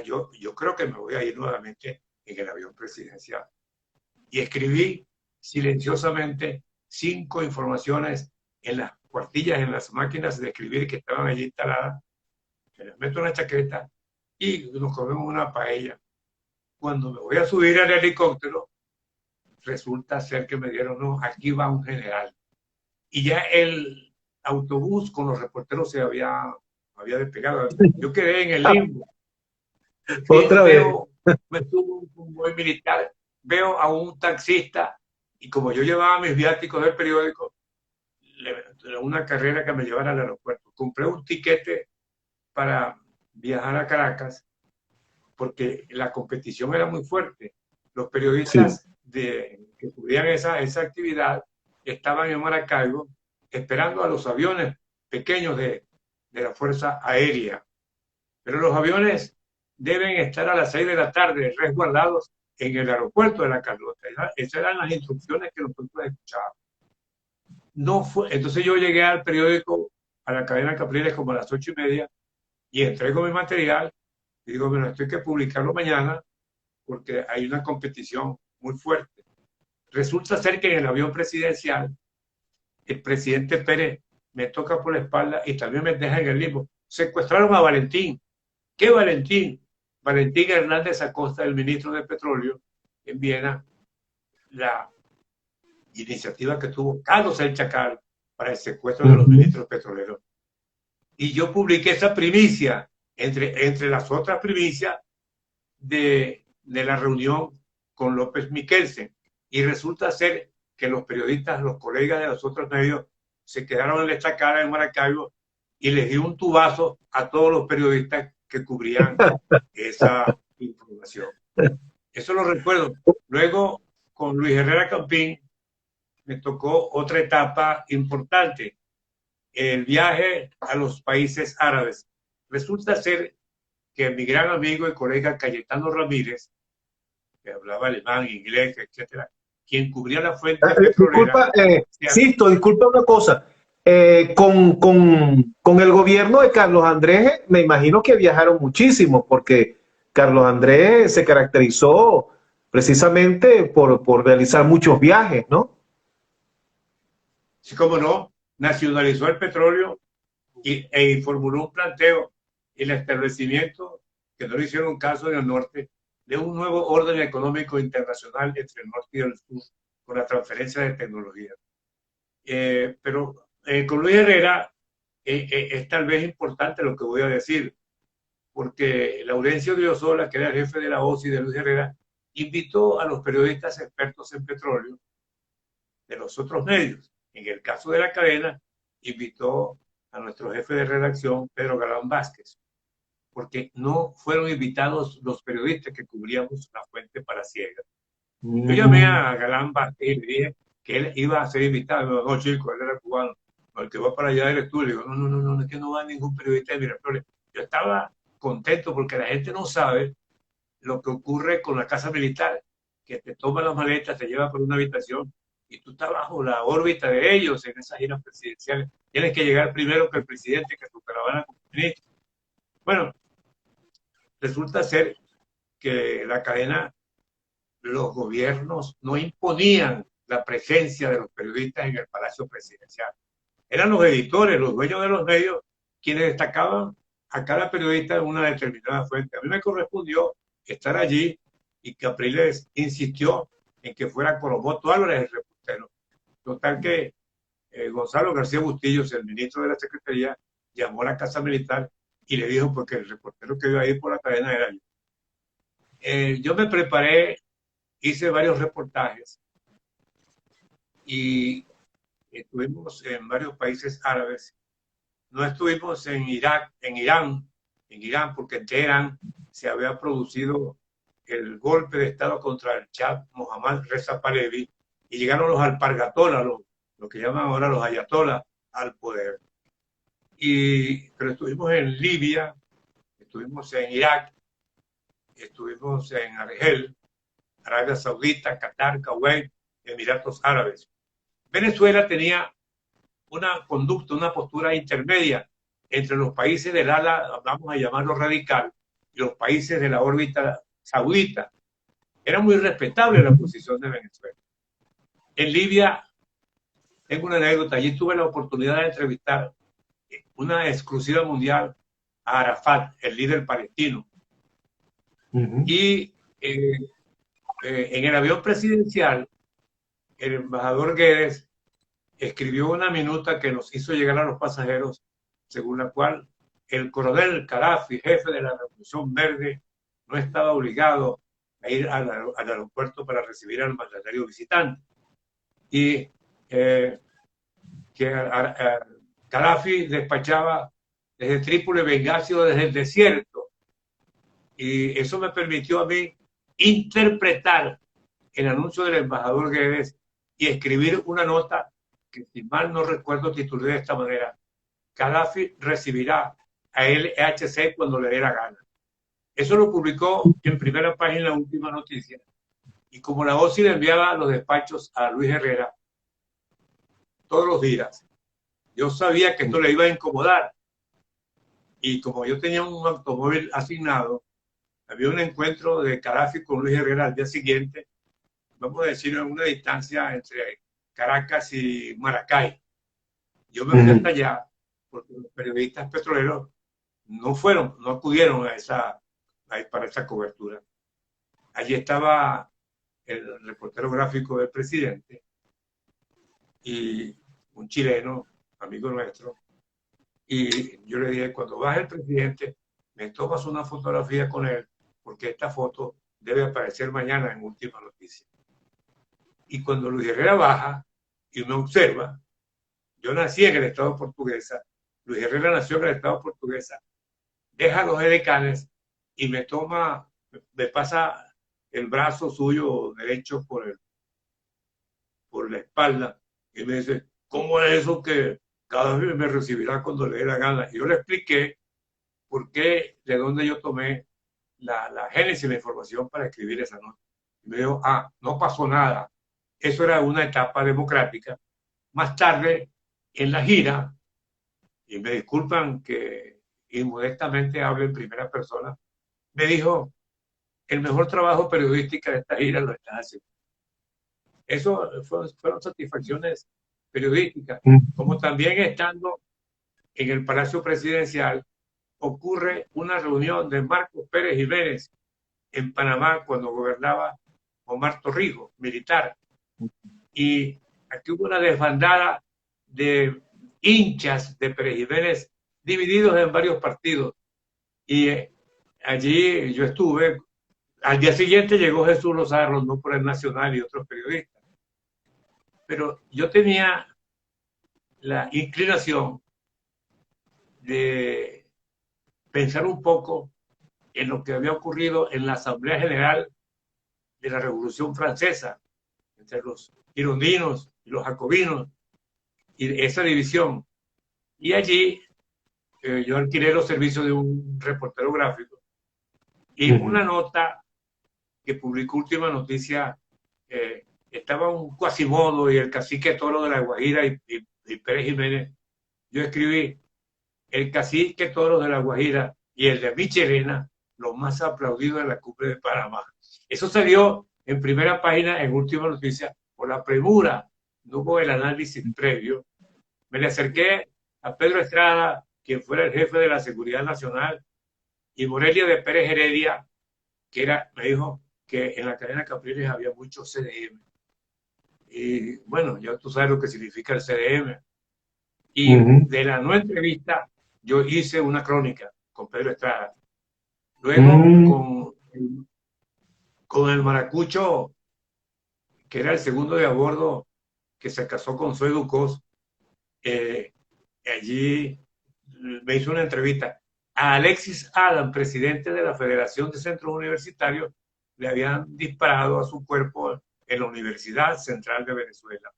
yo creo que me voy a ir nuevamente en el avión presidencial. Y escribí silenciosamente 5 informaciones en las cuartillas, en las máquinas de escribir que estaban allí instaladas. Me las meto en la chaqueta y nos comemos una paella. Cuando me voy a subir al helicóptero, resulta ser que me dieron, no, aquí va un general. Y ya el autobús con los reporteros se había despegado. Yo quedé en el limbo. Otra vez. Me subo un convoy militar, veo a un taxista y como yo llevaba mis viáticos del periódico, una carrera que me llevara al aeropuerto. Compré un tiquete para viajar a Caracas porque la competición era muy fuerte. Los periodistas que cubrían esa actividad estaban en Maracaibo esperando a los aviones pequeños de la Fuerza Aérea. Pero los aviones deben estar a las 6 de la tarde resguardados en el aeropuerto de La Carlota. Esas eran las instrucciones que nosotros escuchábamos. No fue, entonces yo llegué al periódico, a la cadena Capriles como a las 8:30 y entrego mi material y digo, bueno, esto hay que publicarlo mañana porque hay una competición muy fuerte. Resulta ser que en el avión presidencial el presidente Pérez me toca por la espalda y también me deja en el limbo. Secuestraron a Valentín. ¿Qué Valentín? Valentín Hernández Acosta, el ministro de Petróleo en Viena, la iniciativa que tuvo Carlos El Chacal para el secuestro de los ministros petroleros. Y yo publiqué esa primicia, entre las otras primicias de la reunión con López Miquelsen. Y resulta ser que los periodistas, los colegas de los otros medios, se quedaron en la estacada en Maracaibo y les di un tubazo a todos los periodistas que cubrían esa información. Eso lo recuerdo. Luego, con Luis Herrera Campín, me tocó otra etapa importante, el viaje a los países árabes. Resulta ser que mi gran amigo y colega Cayetano Ramírez, que hablaba alemán, inglés, etcétera, quien cubría la fuente petrolera. Sisto, disculpa una cosa. Con el gobierno de Carlos Andrés, me imagino que viajaron muchísimo, porque Carlos Andrés se caracterizó precisamente por realizar muchos viajes, ¿no? Sí, como no, nacionalizó el petróleo y formuló un planteo, el establecimiento, que no le hicieron caso en el norte, de un nuevo orden económico internacional entre el norte y el sur, con la transferencia de tecnología. Pero con Luis Herrera es tal vez importante lo que voy a decir, porque Laurencio Diosola, que era el jefe de la OSI de Luis Herrera, invitó a los periodistas expertos en petróleo de los otros medios. En el caso de la cadena, invitó a nuestro jefe de redacción, Pedro Galán Vázquez, porque no fueron invitados los periodistas que cubríamos la fuente palaciegas. Yo llamé a Galán Vázquez y le dije que él iba a ser invitado. No, chico, él era cubano. El que va para allá del estudio. Digo, no, es que no va ningún periodista de Miraflores. Yo estaba contento porque la gente no sabe lo que ocurre con la casa militar, que te toma las maletas, te lleva por una habitación y tú estás bajo la órbita de ellos en esas giras presidenciales. Tienes que llegar primero que el presidente, que su caravana como ministro. Bueno, resulta ser que la cadena, los gobiernos no imponían la presencia de los periodistas en el Palacio Presidencial. Eran los editores, los dueños de los medios, quienes destacaban a cada periodista en una determinada fuente. A mí me correspondió estar allí y Capriles insistió en que fuera Coromoto Álvarez el reportero. Total que Gonzalo García Bustillos, el ministro de la Secretaría, llamó a la Casa Militar y le dijo, porque el reportero que iba a ir por la cadena era yo. Yo me preparé, hice varios reportajes y estuvimos en varios países árabes. No estuvimos en Irak, en Irán, porque en Teherán se había producido el golpe de Estado contra el Shah Mohammad Reza Pahlavi y llegaron los alpargatolas, lo que llaman ahora los ayatolas, al poder. Pero estuvimos en Libia, estuvimos en Irak, estuvimos en Argel, Arabia Saudita, Qatar, Kuwait, Emiratos Árabes. Venezuela tenía una conducta, una postura intermedia entre los países del ala, vamos a llamarlo radical, y los países de la órbita saudita. Era muy respetable la posición de Venezuela. En Libia, tengo una anécdota, allí tuve la oportunidad de entrevistar una exclusiva mundial a Arafat, el líder palestino. Y en el avión presidencial, el embajador Guedes escribió una minuta que nos hizo llegar a los pasajeros, según la cual el coronel Gaddafi, jefe de la Revolución Verde, no estaba obligado a ir al aeropuerto para recibir al mandatario visitante. Y que Gaddafi despachaba desde Trípoli, Bengasi o desde el desierto. Y eso me permitió a mí interpretar el anuncio del embajador Guedes y escribir una nota que, si mal no recuerdo, titulé de esta manera: Gaddafi recibirá a LHC cuando le dé la gana. Eso lo publicó en primera página La Última Noticia. Y como la OSI le enviaba los despachos a Luis Herrera todos los días, yo sabía que esto le iba a incomodar. Y como yo tenía un automóvil asignado, había un encuentro de Gaddafi con Luis Herrera al día siguiente, vamos a decir, en una distancia entre Caracas y Maracay. Yo me fui hasta allá porque los periodistas petroleros no acudieron para esa cobertura. Allí estaba el reportero gráfico del presidente y un chileno, amigo nuestro, y yo le dije: cuando baje el presidente, me tomas una fotografía con él, porque esta foto debe aparecer mañana en Última Noticia. Y cuando Luis Herrera baja y me observa, yo nací en el Estado Portuguesa, Luis Herrera nació en el Estado Portuguesa, deja los edecanes y me pasa el brazo suyo derecho por la espalda y me dice: ¿cómo es eso que cada vez me recibirá cuando le dé la gana? Y yo le expliqué por qué, de dónde yo tomé la génesis, la información para escribir esa nota. Y me dijo: no pasó nada. Eso era una etapa democrática. Más tarde, en la gira, y me disculpan que inmodestamente hable en primera persona, me dijo: el mejor trabajo periodístico de esta gira lo estás haciendo. Eso fueron satisfacciones periodísticas. Como también, estando en el Palacio Presidencial, ocurre una reunión de Marcos Pérez Jiménez en Panamá cuando gobernaba Omar Torrijos, militar. Y aquí hubo una desbandada de hinchas de Pérez Jiménez divididos en varios partidos. Y allí yo estuve. Al día siguiente llegó Jesús Lozano, no por el Nacional, y otros periodistas. Pero yo tenía la inclinación de pensar un poco en lo que había ocurrido en la Asamblea General de la Revolución Francesa, entre los girondinos y los jacobinos, y esa división. Y allí yo alquilé los servicios de un reportero gráfico, y una nota que publicó Última Noticia, estaba un Quasimodo y el cacique Toro de la Guajira y Pérez Jiménez. Yo escribí: el cacique Toro de la Guajira y el de Michelena, los más aplaudidos de la cumbre de Panamá. Eso salió en primera página en Última Noticia por la premura, no hubo el análisis previo. Me le acerqué a Pedro Estrada, quien fuera el jefe de la Seguridad Nacional, y Morelia de Pérez Heredia, me dijo que en la cadena Capriles había mucho CDM. Y bueno, ya tú sabes lo que significa el CDM. Y de la no entrevista, yo hice una crónica con Pedro Estrada. Luego, con el maracucho, que era el segundo de a bordo, que se casó con Zoe Ducos, allí me hizo una entrevista. A Alexis Adam, presidente de la Federación de Centros Universitarios, le habían disparado a su cuerpo en la Universidad Central de Venezuela.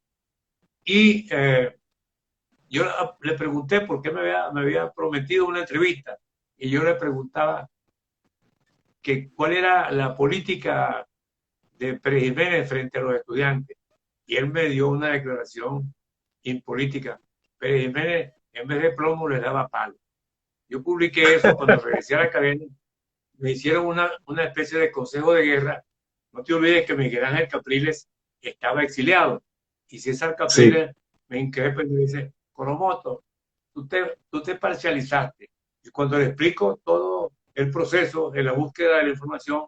Y yo le pregunté por qué me había prometido una entrevista. Y yo le preguntaba cuál era la política de Pérez Jiménez frente a los estudiantes. Y él me dio una declaración impolítica. Pérez Jiménez, en vez de plomo, le daba palo. Yo publiqué eso cuando regresé a la academia. me hicieron una especie de consejo de guerra. No te olvides que Miguel Ángel Capriles estaba exiliado. Y César Sí. Capriles me increpa y me dice, Coromoto, tú te parcializaste. Y cuando le explico todo el proceso de la búsqueda de la información,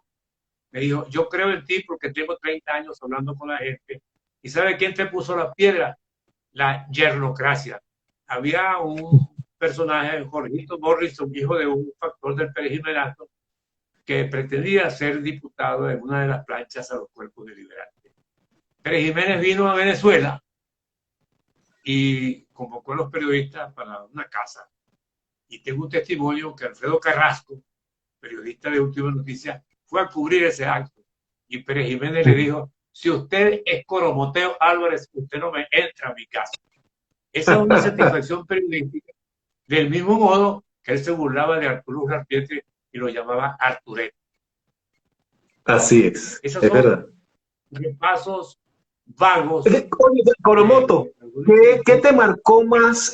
me dijo, yo creo en ti porque tengo 30 años hablando con la gente. ¿Y sabe quién te puso la piedra? La yernocracia. Había un personaje, Jorgito Morrison, hijo de un factor del perejimenato, que pretendía ser diputado en una de las planchas a los cuerpos deliberantes. Pérez Jiménez vino a Venezuela y convocó a los periodistas para una casa. Y tengo un testimonio que Alfredo Carrasco, periodista de Última Noticia, fue a cubrir ese acto. Y Pérez Jiménez le dijo, si usted es Coromoteo Álvarez, usted no me entra a mi casa. Esa es una satisfacción periodística, del mismo modo que él se burlaba de Arturo Garpiete y lo llamaba Arturet. Así es Esos es verdad. son pasos vagos. Oye, Coromoto, ¿qué te marcó más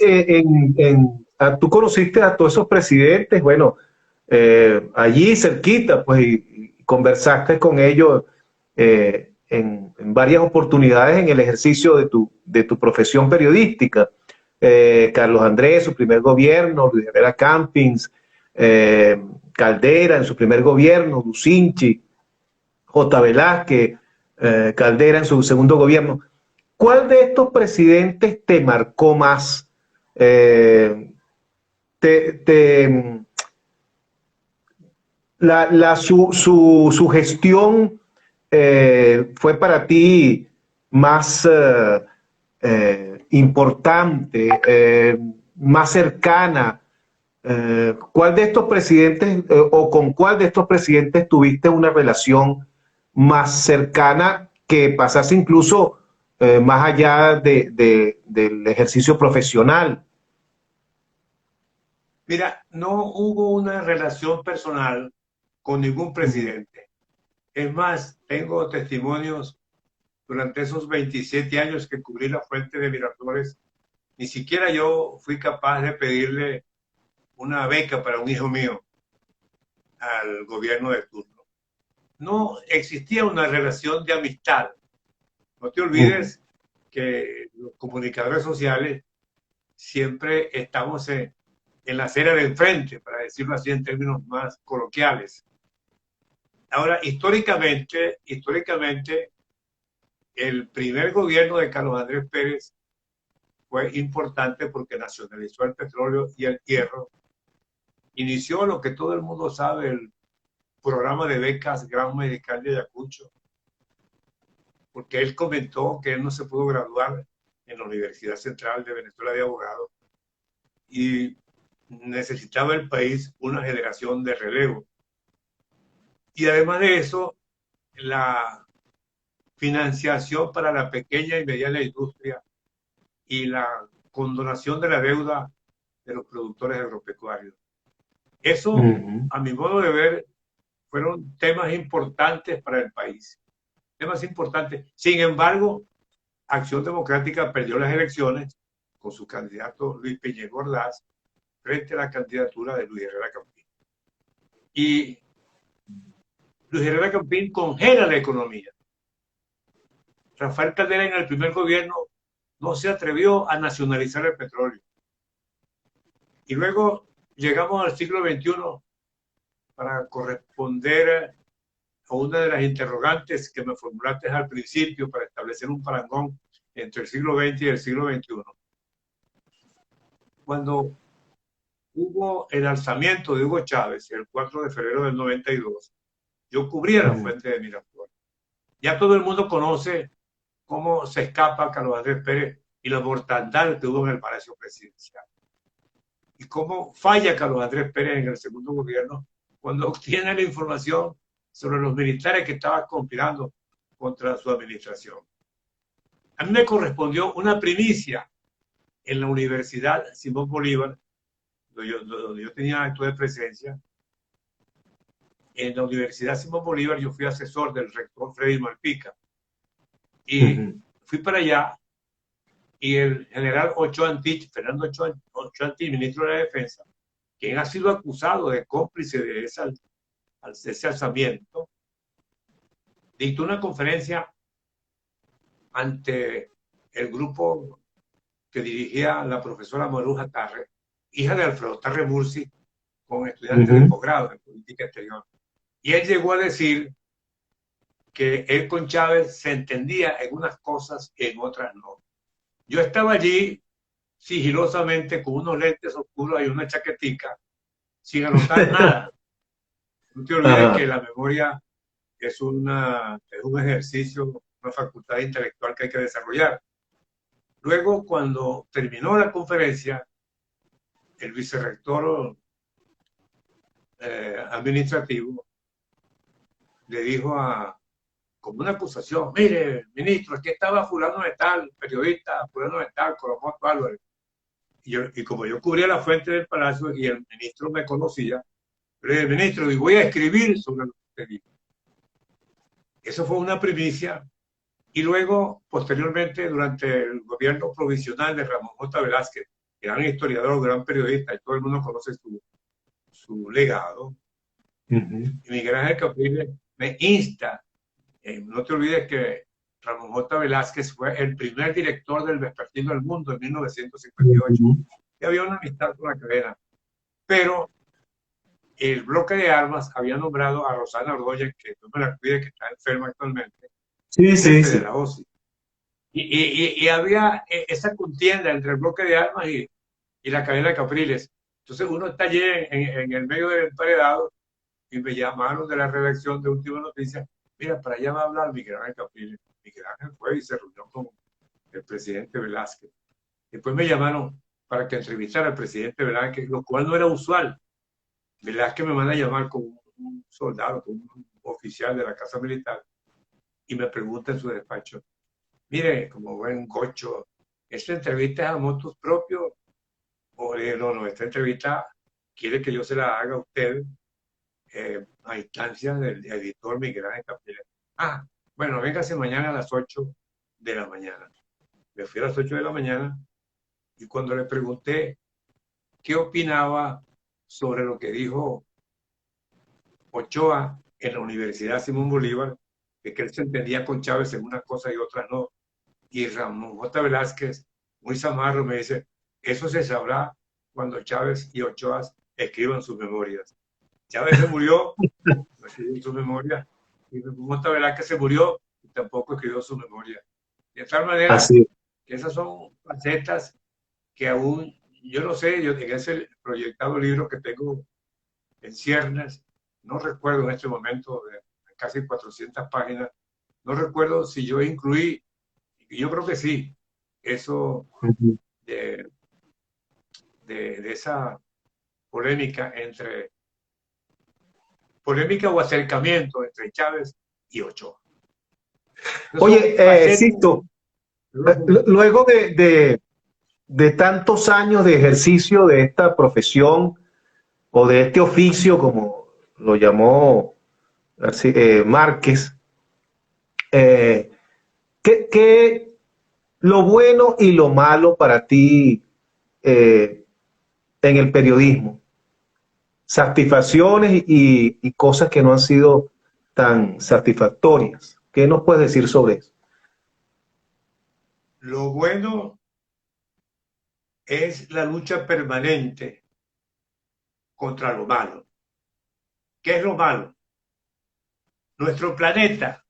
tú conociste a todos esos presidentes? Bueno, allí cerquita, pues, y conversaste con ellos en varias oportunidades en el ejercicio de tu profesión periodística. Carlos Andrés, su primer gobierno, Luis Herrera Campins, Caldera en su primer gobierno, Lucinchi, J. Velázquez, Caldera en su segundo gobierno. ¿Cuál de estos presidentes te marcó más? Eh, te, su gestión fue para ti más importante, más cercana. ¿Cuál de estos presidentes o con cuál de estos presidentes tuviste una relación más cercana que pasase incluso más allá del ejercicio profesional? Mira, no hubo una relación personal con ningún presidente. Es más, tengo testimonios durante esos 27 años que cubrí la fuente de Miraflores. Ni siquiera yo fui capaz de pedirle una beca para un hijo mío al gobierno de turno. No existía una relación de amistad. No te olvides que los comunicadores sociales siempre estamos en la acera del frente, para decirlo así en términos más coloquiales. Ahora, históricamente, el primer gobierno de Carlos Andrés Pérez fue importante porque nacionalizó el petróleo y el hierro. Inició lo que todo el mundo sabe, el programa de becas Gran Medical de Ayacucho, porque él comentó que él no se pudo graduar en la Universidad Central de Venezuela de Abogados y necesitaba el país una generación de relevo. Y además de eso, la financiación para la pequeña y mediana industria y la condonación de la deuda de los productores agropecuarios. Eso, a mi modo de ver, fueron temas importantes para el país. Temas importantes. Sin embargo, Acción Democrática perdió las elecciones con su candidato Luis Peña Ordaz frente a la candidatura de Luis Herrera Campín. Y Luis Herrera Campín congela la economía. Rafael Caldera en el primer gobierno no se atrevió a nacionalizar el petróleo. Y luego llegamos al siglo XXI para corresponder a una de las interrogantes que me formulaste al principio para establecer un parangón entre el siglo XX y el siglo XXI. Cuando hubo el alzamiento de Hugo Chávez el 4 de febrero del 92, yo cubría la fuente de Miraflores. Ya todo el mundo conoce cómo se escapa Carlos Andrés Pérez y la mortandad que hubo en el Palacio Presidencial. Y cómo falla Carlos Andrés Pérez en el segundo gobierno cuando obtiene la información sobre los militares que estaban conspirando contra su administración. A mí me correspondió una primicia en la Universidad Simón Bolívar, donde yo tenía acto de presencia. En la Universidad Simón Bolívar yo fui asesor del rector Freddy Malpica. Y fui para allá y el general Ochoa Antich, Fernando Ochoa Antich, ministro de la Defensa, quien ha sido acusado de cómplice de esa ese alzamiento, dictó una conferencia ante el grupo que dirigía la profesora Maruja Tarre, hija de Alfredo Tarre Mursi, con estudiantes de posgrado en política exterior. Y él llegó a decir que él con Chávez se entendía en unas cosas y en otras no. Yo estaba allí sigilosamente con unos lentes oscuros y una chaquetica, sin anotar nada. No te olvides que la memoria es un ejercicio, una facultad intelectual que hay que desarrollar. Luego, cuando terminó la conferencia, el vicerrector administrativo le dijo como una acusación: mire, ministro, aquí estaba fulano de tal, periodista, fulano de tal, Colombo Álvarez. Y como yo cubría la fuente del palacio y el ministro me conocía, le dije: ministro, y voy a escribir sobre lo que usted dijo. Eso fue una primicia. Y luego, posteriormente, durante el gobierno provisional de Ramón J. Velázquez, gran historiador, gran periodista, y todo el mundo conoce su legado, y Miguel Ángel Capriles me insta. No te olvides que Ramón J. Velázquez fue el primer director del Vespertino del Mundo en 1958. Y había una amistad con la cadena. Pero el bloque de armas había nombrado a Rosana Ordóñez, que no me la cuide, que está enferma actualmente, de la OSI. Y había esa contienda entre el bloque de armas y la cadena de Capriles. Entonces uno está allí en el medio del emparedado y me llamaron de la redacción de Última Noticia: mira, para allá va a hablar Miguel Ángel Capriles. Miguel Ángel fue y se reunió con el presidente Velázquez. Después me llamaron para que entrevistara al presidente Velázquez, lo cual no era usual. Velázquez me manda a llamar con un soldado, con un oficial de la Casa Militar, y me pregunta en su despacho: mire, como buen gocho, ¿esta entrevista es a motus propio? O le dije: no, esta entrevista quiere que yo se la haga a usted a instancias del editor Miguel Ángel Capriles. Bueno, véngase mañana a las 8 de la mañana. Me fui a las 8 de la mañana y cuando le pregunté qué opinaba sobre lo que dijo Ochoa en la Universidad Simón Bolívar, de que él se entendía con Chávez en una cosa y otra no, y Ramón J. Velázquez, muy zamarro, me dice: eso se sabrá cuando Chávez y Ochoa escriban sus memorias. Chávez se murió, no escribió su memoria, y Ramón J. Velázquez se murió y tampoco escribió su memoria. De tal manera que esas son facetas que aún, yo no sé, yo en ese proyectado libro que tengo en ciernes, no recuerdo en este momento, de casi 400 páginas, no recuerdo si yo incluí, y yo creo que sí, eso de esa polémica o acercamiento entre Chávez y Ochoa. Oye, Sixto, luego de tantos años de ejercicio de esta profesión o de este oficio, como lo llamó Márquez, ¿qué lo bueno y lo malo para ti en el periodismo? Satisfacciones y cosas que no han sido tan satisfactorias. ¿Qué nos puedes decir sobre eso? Lo bueno es la lucha permanente contra lo malo. ¿Qué es lo malo? Nuestro planeta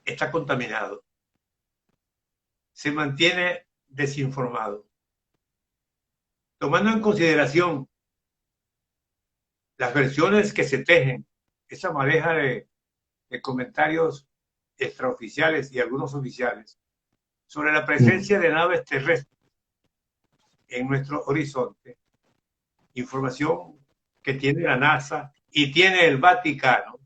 está contaminado, se mantiene desinformado. Tomando en consideración las versiones que se tejen, esa madeja de comentarios extraoficiales y algunos oficiales sobre la presencia de naves terrestres en nuestro horizonte, información que tiene la NASA y tiene el Vaticano,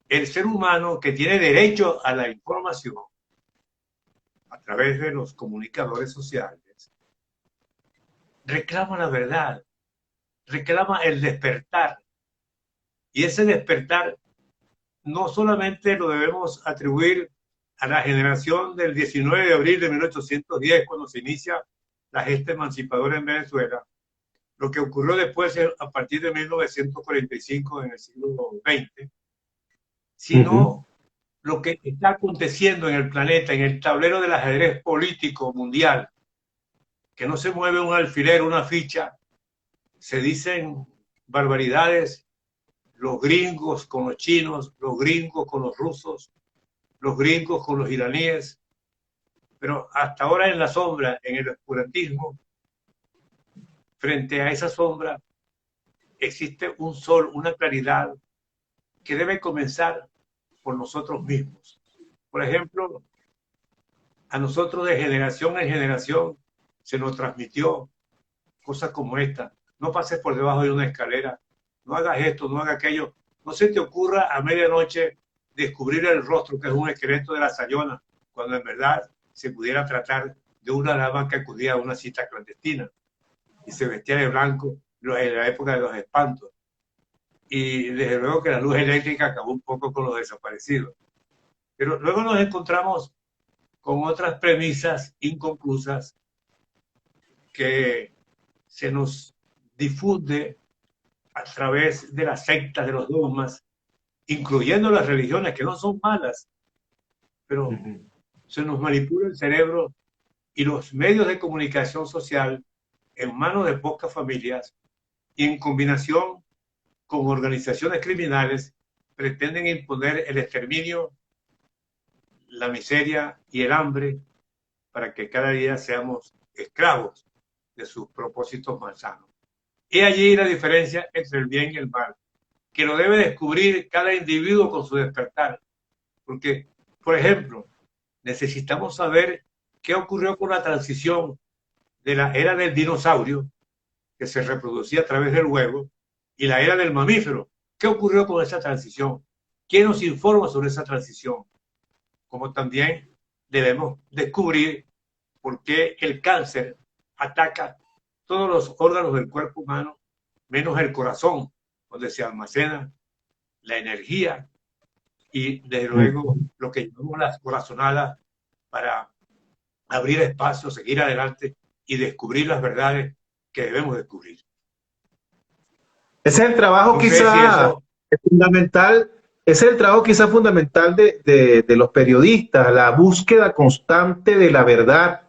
el ser humano que tiene derecho a la información a través de los comunicadores sociales, reclama la verdad, reclama el despertar. Y ese despertar no solamente lo debemos atribuir a la generación del 19 de abril de 1810, cuando se inicia la gesta emancipadora en Venezuela, lo que ocurrió después a partir de 1945 en el siglo XX, sino lo que está aconteciendo en el planeta, en el tablero del ajedrez político mundial, que no se mueve un alfiler, una ficha, se dicen barbaridades, los gringos con los chinos, los gringos con los rusos, los gringos con los iraníes, pero hasta ahora en la sombra, en el oscurantismo, frente a esa sombra, existe un sol, una claridad que debe comenzar por nosotros mismos. Por ejemplo, a nosotros de generación en generación se nos transmitió cosas como esta: no pases por debajo de una escalera, no hagas esto, no hagas aquello, no se te ocurra a medianoche descubrir el rostro que es un esqueleto de la Sayona, cuando en verdad se pudiera tratar de una dama que acudía a una cita clandestina y se vestía de blanco en la época de los espantos. Y desde luego que la luz eléctrica acabó un poco con los desaparecidos. Pero luego nos encontramos con otras premisas inconclusas que se nos difunde a través de las sectas, de los dogmas, incluyendo las religiones, que no son malas, pero se nos manipula el cerebro y los medios de comunicación social en manos de pocas familias y en combinación con organizaciones criminales pretenden imponer el exterminio, la miseria y el hambre para que cada día seamos esclavos de sus propósitos malsanos. Y allí la diferencia entre el bien y el mal, que lo debe descubrir cada individuo con su despertar. Porque, por ejemplo, necesitamos saber qué ocurrió con la transición de la era del dinosaurio, que se reproducía a través del huevo, y la era del mamífero. ¿Qué ocurrió con esa transición? ¿Quién nos informa sobre esa transición? Como también debemos descubrir por qué el cáncer ataca todos los órganos del cuerpo humano, menos el corazón, donde se almacena la energía y, desde luego, lo que llamamos las corazonadas para abrir espacio, seguir adelante y descubrir las verdades que debemos descubrir. Ese es el trabajo No sé si eso... fundamental, ese es el trabajo quizá fundamental de los periodistas, la búsqueda constante de la verdad.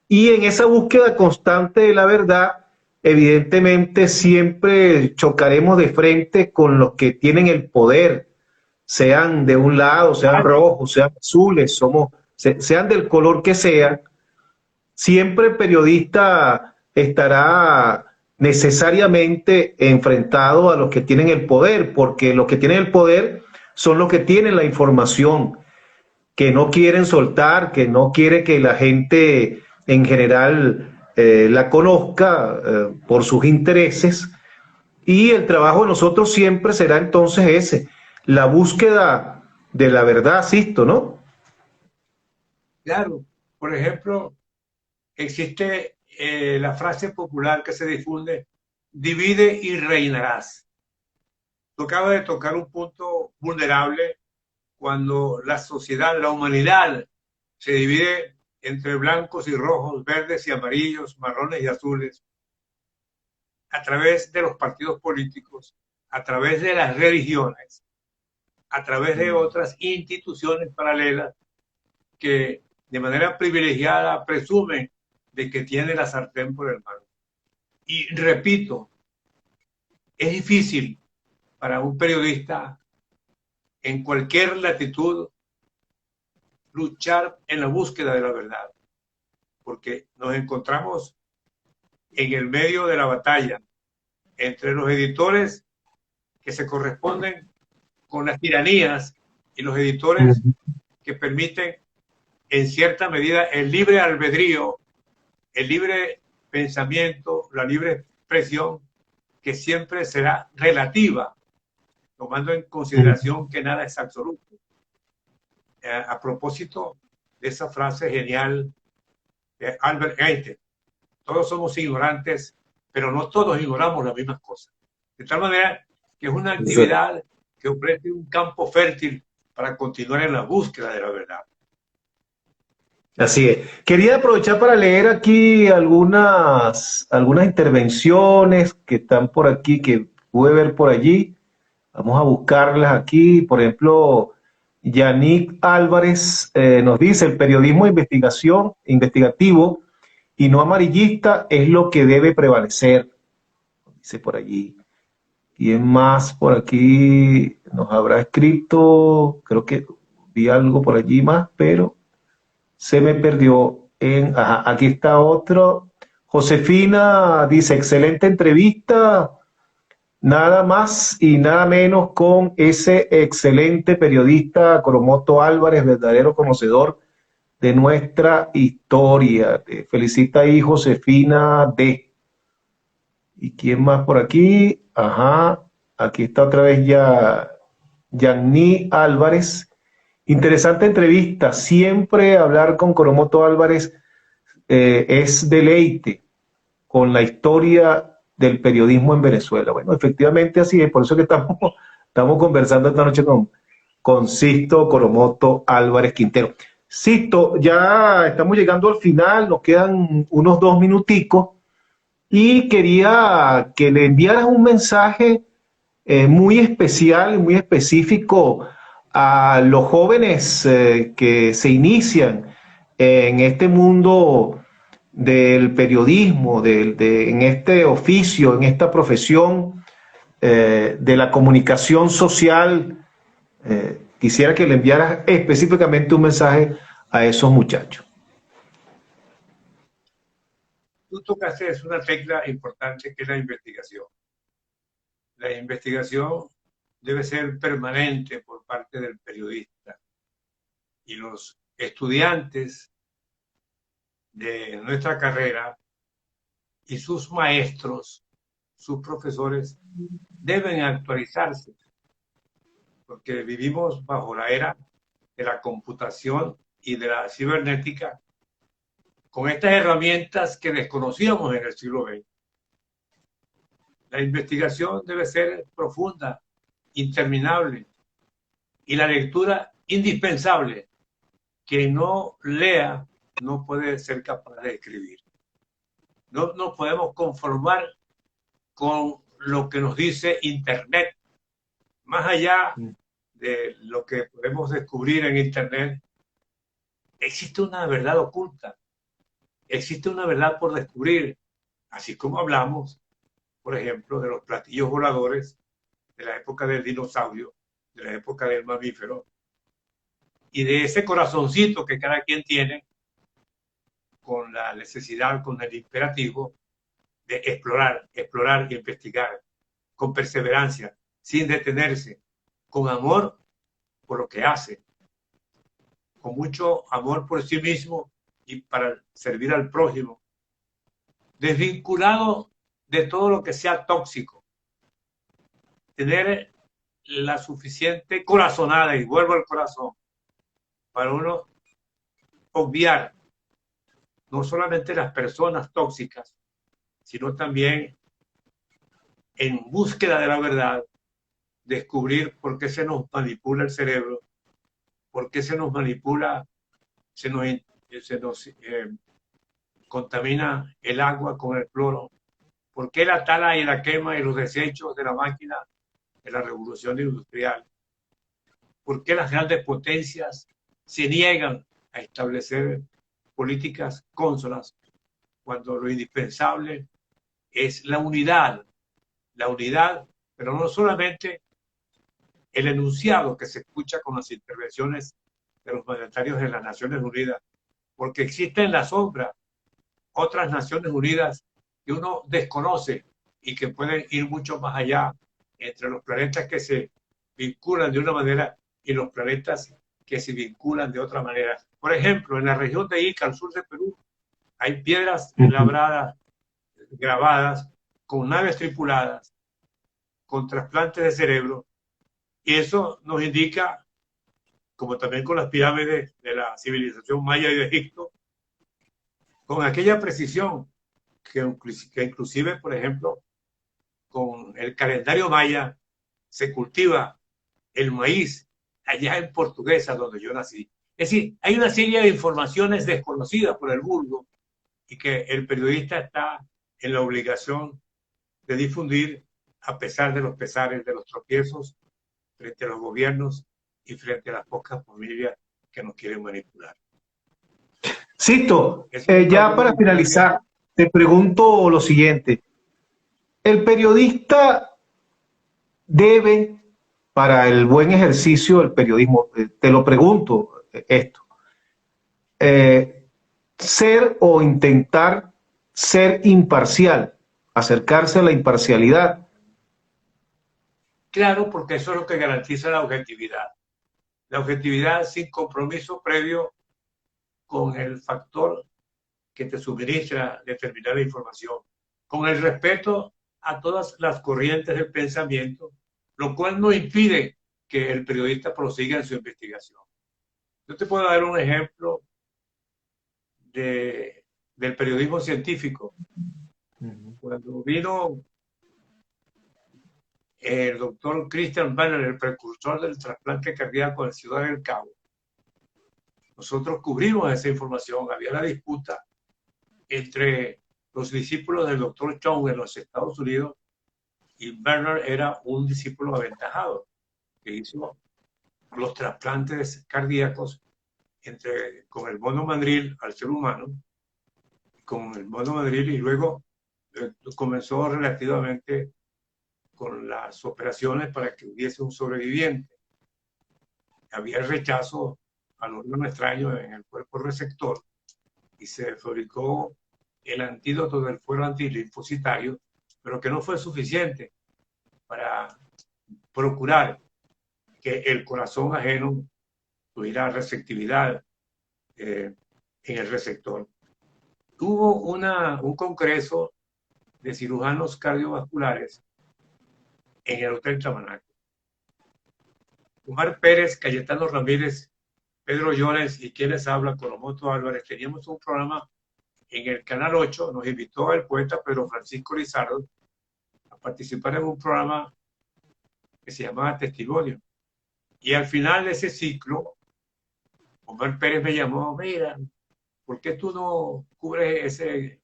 Y en esa búsqueda constante de la verdad, evidentemente siempre chocaremos de frente con los que tienen el poder, sean de un lado, sean rojos, sean azules, sean del color que sea. Siempre el periodista estará necesariamente enfrentado a los que tienen el poder, porque los que tienen el poder son los que tienen la información, que no quieren soltar, que no quiere que la gente en general la conozca por sus intereses. Y el trabajo de nosotros siempre será entonces ese, la búsqueda de la verdad, Sisto, ¿no? Claro, por ejemplo, existe la frase popular que se difunde: divide y reinarás. Tú acabas de tocar un punto vulnerable cuando la sociedad, la humanidad, se divide entre blancos y rojos, verdes y amarillos, marrones y azules, a través de los partidos políticos, a través de las religiones, a través de otras instituciones paralelas que de manera privilegiada presumen de que tiene la sartén por el mango. Y repito, es difícil para un periodista en cualquier latitud luchar en la búsqueda de la verdad, porque nos encontramos en el medio de la batalla entre los editores que se corresponden con las tiranías y los editores que permiten en cierta medida el libre albedrío, el libre pensamiento, la libre expresión, que siempre será relativa, tomando en consideración que nada es absoluto. A propósito de esa frase genial de Albert Einstein: todos somos ignorantes, pero no todos ignoramos las mismas cosas. De tal manera que es una actividad que ofrece un campo fértil para continuar en la búsqueda de la verdad. Así es. Quería aprovechar para leer aquí algunas intervenciones que están por aquí, que pude ver por allí. Vamos a buscarlas aquí. Por ejemplo, Yannick Álvarez nos dice, el periodismo de investigación, investigativo y no amarillista es lo que debe prevalecer. Dice por allí. ¿Quién más por aquí nos habrá escrito? Creo que vi algo por allí más, pero se me perdió ajá, aquí está otro. Josefina dice, excelente entrevista, nada más y nada menos con ese excelente periodista Coromoto Álvarez, verdadero conocedor de nuestra historia. Te felicita ahí Josefina D. ¿Y quién más por aquí? Ajá, aquí está otra vez ya Yanni Álvarez. Interesante entrevista. Siempre hablar con Coromoto Álvarez es deleite con la historia del periodismo en Venezuela. Bueno, efectivamente así es. Por eso que estamos conversando esta noche con Sisto Coromoto Álvarez Quintero. Sisto, ya estamos llegando al final. Nos quedan unos 2 minuticos. Y quería que le enviaras un mensaje muy especial, muy específico a los jóvenes que se inician en este mundo del periodismo, en este oficio, en esta profesión de la comunicación social. Quisiera que le enviaras específicamente un mensaje a esos muchachos. Tú tocaste es una tecla importante que es la investigación. La investigación debe ser permanente por parte del periodista y los estudiantes de nuestra carrera y sus maestros, sus profesores, deben actualizarse porque vivimos bajo la era de la computación y de la cibernética con estas herramientas que desconocíamos en el siglo XX. La investigación debe ser profunda, interminable, y la lectura indispensable. Quien no lea no puede ser capaz de escribir. No nos podemos conformar con lo que nos dice Internet. Más allá de lo que podemos descubrir en Internet, existe una verdad oculta, existe una verdad por descubrir, así como hablamos, por ejemplo, de los platillos voladores de la época del dinosaurio, de la época del mamífero, y de ese corazoncito que cada quien tiene con la necesidad, con el imperativo de explorar, explorar y investigar con perseverancia, sin detenerse, con amor por lo que hace, con mucho amor por sí mismo y para servir al prójimo, desvinculado de todo lo que sea tóxico, tener la suficiente corazonada, y vuelvo al corazón, para uno obviar no solamente las personas tóxicas, sino también en búsqueda de la verdad, descubrir por qué se nos manipula el cerebro, por qué se nos manipula, se nos contamina el agua con el cloro, por qué la tala y la quema y los desechos de la máquina de la revolución industrial, por qué las grandes potencias se niegan a establecer políticas cónsonas cuando lo indispensable es la unidad, pero no solamente el enunciado que se escucha con las intervenciones de los mandatarios de las Naciones Unidas, porque existen en la sombra otras Naciones Unidas que uno desconoce y que pueden ir mucho más allá entre los planetas que se vinculan de una manera y los planetas que se vinculan de otra manera. Por ejemplo, en la región de Ica, al sur de Perú, hay piedras labradas, grabadas, con naves tripuladas, con trasplantes de cerebro, y eso nos indica, como también con las pirámides de la civilización maya y de Egipto, con aquella precisión que inclusive, por ejemplo, con el calendario maya se cultiva el maíz allá en Portuguesa, donde yo nací. Es decir, hay una serie de informaciones desconocidas por el vulgo y que el periodista está en la obligación de difundir a pesar de los pesares, de los tropiezos frente a los gobiernos y frente a las pocas familias que nos quieren manipular. Sisto, Es un ya problema para muy finalizar, te pregunto lo siguiente. ¿El periodista debe, para el buen ejercicio del periodismo, te lo pregunto esto, ser o intentar ser imparcial, acercarse a la imparcialidad? claro, porque eso es lo que garantiza la objetividad. La objetividad sin compromiso previo con el factor que te suministra determinada información, con el respeto a todas las corrientes del pensamiento, lo cual no impide que el periodista prosiga en su investigación. Yo te puedo dar un ejemplo del periodismo científico. Cuando vino el doctor Christian Banner, el precursor del trasplante cardíaco en Ciudad del Cabo, nosotros cubrimos esa información. Había la disputa entre los discípulos del doctor Chong en los Estados Unidos y Bernard era un discípulo aventajado que hizo los trasplantes cardíacos con el monomandril al ser humano, con el monomandril, y luego comenzó relativamente con las operaciones para que hubiese un sobreviviente. Había el rechazo al órgano extraño en el cuerpo receptor y se fabricó el antídoto del fuero antilinfocitario, pero que no fue suficiente para procurar que el corazón ajeno tuviera receptividad en el receptor. Hubo un congreso de cirujanos cardiovasculares en el Hotel Tamanaco. Omar Pérez, Cayetano Ramírez, Pedro Llones y quienes hablan, Colomoto Álvarez, teníamos un programa en el Canal 8, nos invitó el poeta Pedro Francisco Lizardo a participar en un programa que se llamaba Testimonio. Y al final de ese ciclo, Omar Pérez me llamó: mira, ¿por qué tú no cubres ese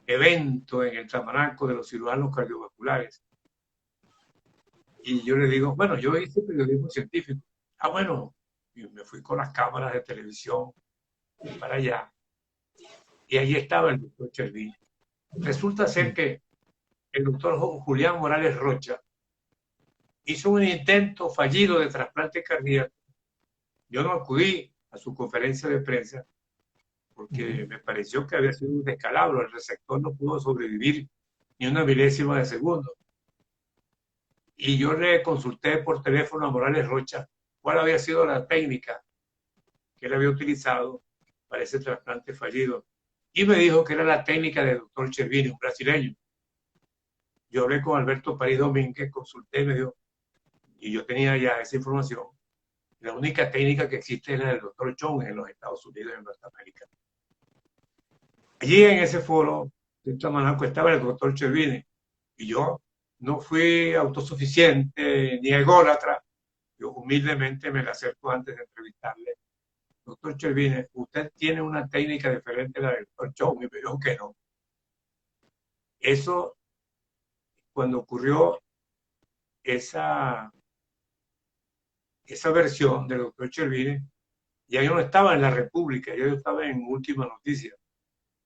evento en el Tamanaco de los cirujanos cardiovasculares? Y yo le digo: bueno, yo hice periodismo científico. Ah, bueno, y me fui con las cámaras de televisión para allá. Y allí estaba el doctor Chervini. Resulta ser que el doctor Julián Morales Rocha hizo un intento fallido de trasplante cardíaco. Yo no acudí a su conferencia de prensa porque me pareció que había sido un descalabro. El receptor no pudo sobrevivir ni una milésima de segundo. Y yo le consulté por teléfono a Morales Rocha cuál había sido la técnica que él había utilizado para ese trasplante fallido. Y me dijo que era la técnica del doctor Chervini, un brasileño. Yo hablé con Alberto París Domínguez, consulté, me dijo, y yo tenía ya esa información. La única técnica que existe es la del doctor Chong en los Estados Unidos y en Norteamérica. Allí en ese foro de Tamanaco estaba el doctor Chervini y yo no fui autosuficiente ni ególatra. Yo humildemente me le acerco antes de entrevistarle. Doctor Chervini, usted tiene una técnica diferente a la del doctor Chong, y me dijo que no. Eso, cuando ocurrió esa versión del doctor Chervini, ya yo no estaba en la República, ya yo estaba en Última Noticia.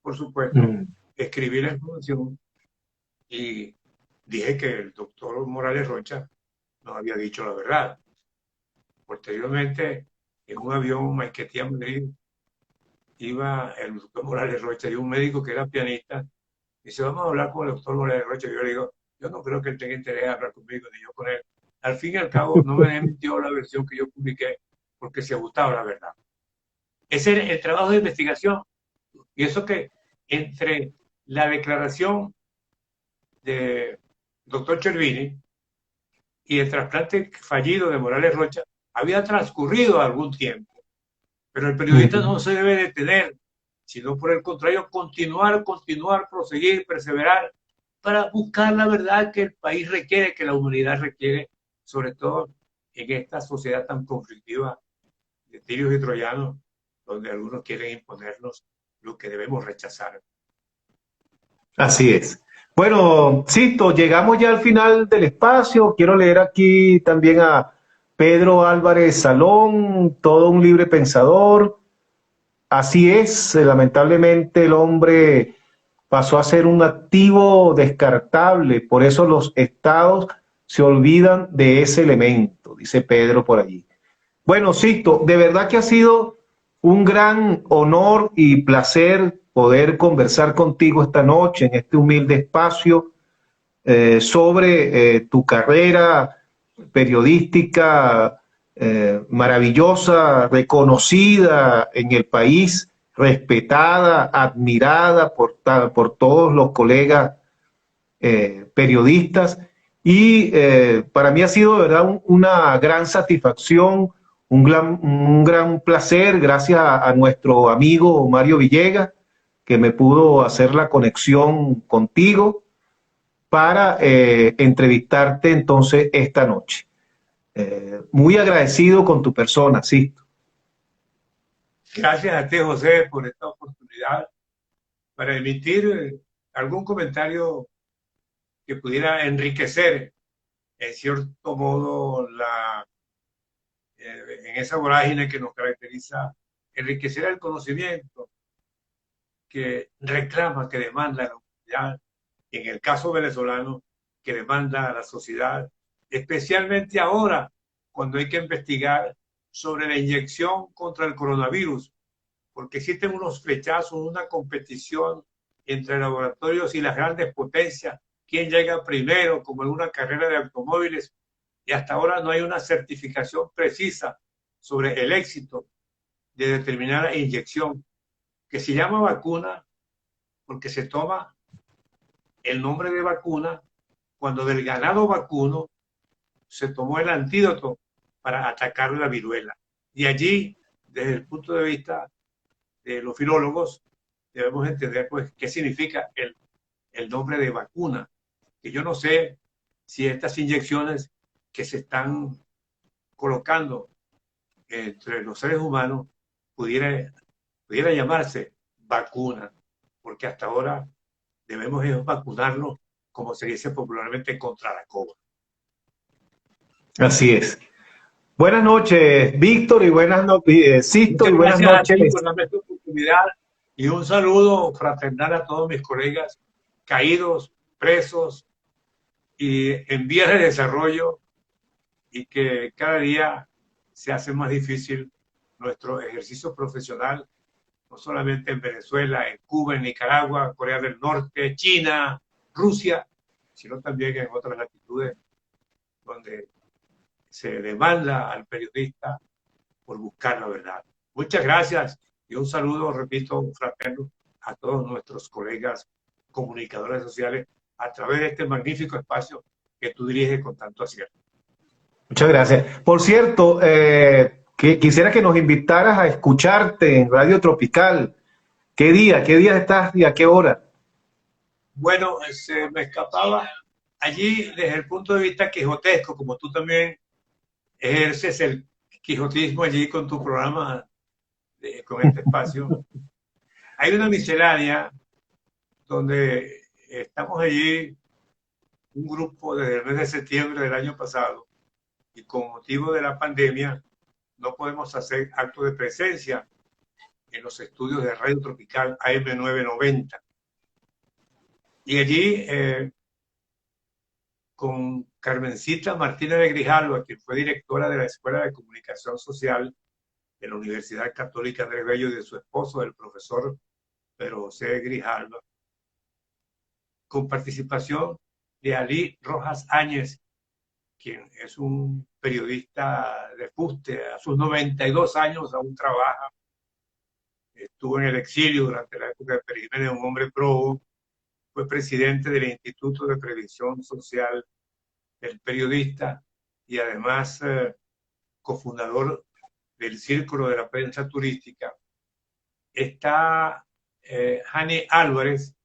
Por supuesto, escribí la información y dije que el doctor Morales Rocha nos había dicho la verdad. Posteriormente, en un avión Maiquetía-Madrid, iba el doctor Morales Rocha y un médico que era pianista. Dice: vamos a hablar con el doctor Morales Rocha. Y yo le digo: yo no creo que él tenga interés en hablar conmigo, ni yo con él. Al fin y al cabo, no me mintió la versión que yo publiqué porque se ajustaba la verdad. Ese es el trabajo de investigación. Y eso que entre la declaración de doctor Chervini y el trasplante fallido de Morales Rocha había transcurrido algún tiempo. Pero el periodista no se debe detener, sino por el contrario, continuar, proseguir, perseverar, para buscar la verdad que el país requiere, que la humanidad requiere, sobre todo en esta sociedad tan conflictiva de tirios y troyanos donde algunos quieren imponernos lo que debemos rechazar. Así es. Bueno, Sisto, llegamos ya al final del espacio. Quiero leer aquí también a Pedro Álvarez Salón, todo un libre pensador. Así es, lamentablemente el hombre pasó a ser un activo descartable, por eso los estados se olvidan de ese elemento, dice Pedro por allí. Bueno, Sisto, de verdad que ha sido un gran honor y placer poder conversar contigo esta noche en este humilde espacio sobre tu carrera periodística maravillosa, reconocida en el país, respetada, admirada por todos los colegas periodistas. Y para mí ha sido de verdad una gran satisfacción, un gran placer, gracias a nuestro amigo Mario Villegas, que me pudo hacer la conexión contigo para entrevistarte entonces esta noche. Muy agradecido con tu persona, Sisto. Gracias a ti, José, por esta oportunidad para emitir algún comentario que pudiera enriquecer, en cierto modo, en esa vorágine que nos caracteriza, enriquecer el conocimiento que reclama, que demanda la humanidad, en el caso venezolano, que demanda a la sociedad, especialmente ahora, cuando hay que investigar sobre la inyección contra el coronavirus, porque existen unos flechazos, una competición entre laboratorios y las grandes potencias, quién llega primero, como en una carrera de automóviles, y hasta ahora no hay una certificación precisa sobre el éxito de determinada inyección, que se llama vacuna porque se toma el nombre de vacuna cuando del ganado vacuno se tomó el antídoto para atacar la viruela. Y allí, desde el punto de vista de los filólogos, debemos entender pues qué significa el nombre de vacuna, que yo no sé si estas inyecciones que se están colocando entre los seres humanos pudiera llamarse vacuna, porque hasta ahora debemos vacunarnos, como se dice popularmente, contra la cobra. Así es. Buenas noches, Víctor, y buenas noches, Sisto, y buenas noches. Por darme esta oportunidad y un saludo fraternal a todos mis colegas caídos, presos y en vías de desarrollo, y que cada día se hace más difícil nuestro ejercicio profesional, no solamente en Venezuela, en Cuba, en Nicaragua, Corea del Norte, China, Rusia, sino también en otras latitudes donde se demanda al periodista por buscar la verdad. Muchas gracias y un saludo, repito, fraterno a todos nuestros colegas comunicadores sociales a través de este magnífico espacio que tú diriges con tanto acierto. Muchas gracias. Por cierto, que quisiera que nos invitaras a escucharte en Radio Tropical. ¿Qué día estás y a qué hora? Bueno, se me escapaba allí desde el punto de vista quijotesco, como tú también ejerces el quijotismo allí con tu programa, con este espacio. Hay una miscelánea donde estamos allí, un grupo desde el mes de septiembre del año pasado, y con motivo de la pandemia no podemos hacer acto de presencia en los estudios de Radio Tropical AM990. Y allí, con Carmencita Martínez de Grijalva, que fue directora de la Escuela de Comunicación Social de la Universidad Católica Andrés Bello, y de su esposo, el profesor Pedro José Grijalva, con participación de Ali Rojas Áñez, quien es un periodista de fuste, a sus 92 años aún trabaja, estuvo en el exilio durante la época de Periménez, un hombre probo, fue presidente del Instituto de Previsión Social del Periodista y además cofundador del Círculo de la Prensa Turística. Está Jani Álvarez,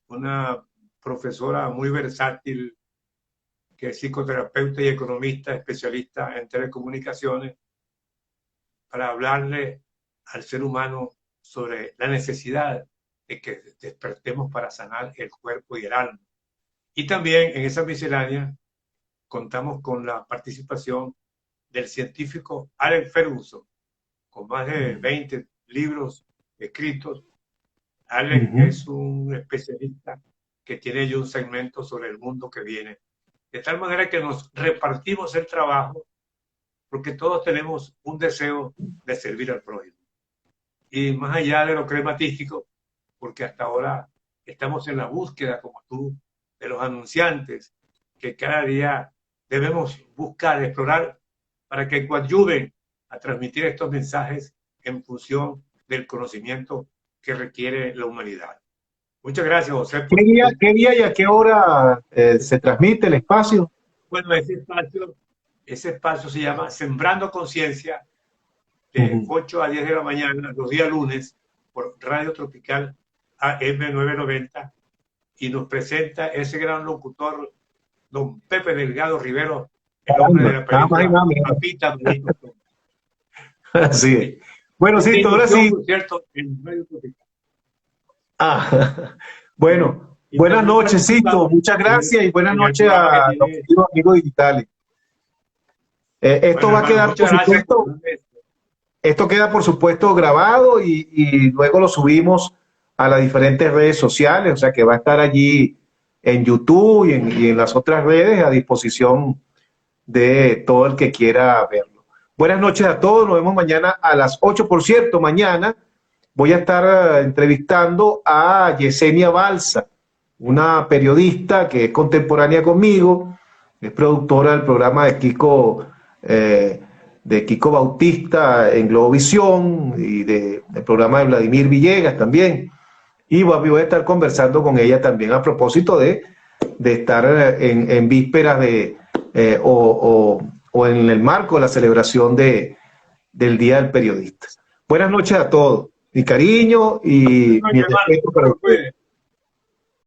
una profesora muy versátil, que es psicoterapeuta y economista, especialista en telecomunicaciones, para hablarle al ser humano sobre la necesidad de que despertemos para sanar el cuerpo y el alma. Y también en esa miscelánea contamos con la participación del científico Alex Ferguson, con más de 20 libros escritos. Alex es un especialista que tiene ya un segmento sobre el mundo que viene. De tal manera que nos repartimos el trabajo porque todos tenemos un deseo de servir al prójimo. Y más allá de lo crematístico, porque hasta ahora estamos en la búsqueda, como tú, de los anunciantes, que cada día debemos buscar, explorar, para que coadyuven a transmitir estos mensajes en función del conocimiento que requiere la humanidad. Muchas gracias, José. ¿Qué día y a qué hora se transmite el espacio? Bueno, ese espacio se llama Sembrando Conciencia, de 8 a 10 de la mañana, los días lunes, por Radio Tropical AM990, y nos presenta ese gran locutor, don Pepe Delgado Rivero, el hombre de la película Papita. Sí. Bueno, sí, ahora sí. Cierto, en Radio Tropical. Bueno, buenas noches, Cito. Muchas gracias y buenas noches a los amigos digitales. Esto va a quedar, por supuesto, esto queda, por supuesto, grabado y luego lo subimos a las diferentes redes sociales, o sea que va a estar allí en YouTube y en las otras redes a disposición de todo el que quiera verlo. Buenas noches a todos, nos vemos mañana a las 8. Por cierto, mañana voy a estar entrevistando a Yesenia Balsa, una periodista que es contemporánea conmigo, es productora del programa de Kiko Bautista en Globovisión y del programa de Vladimir Villegas también. Y voy a estar conversando con ella también a propósito de estar en vísperas o en el marco de la celebración del Día del Periodista. Buenas noches a todos. Mi cariño y mi respeto para ustedes.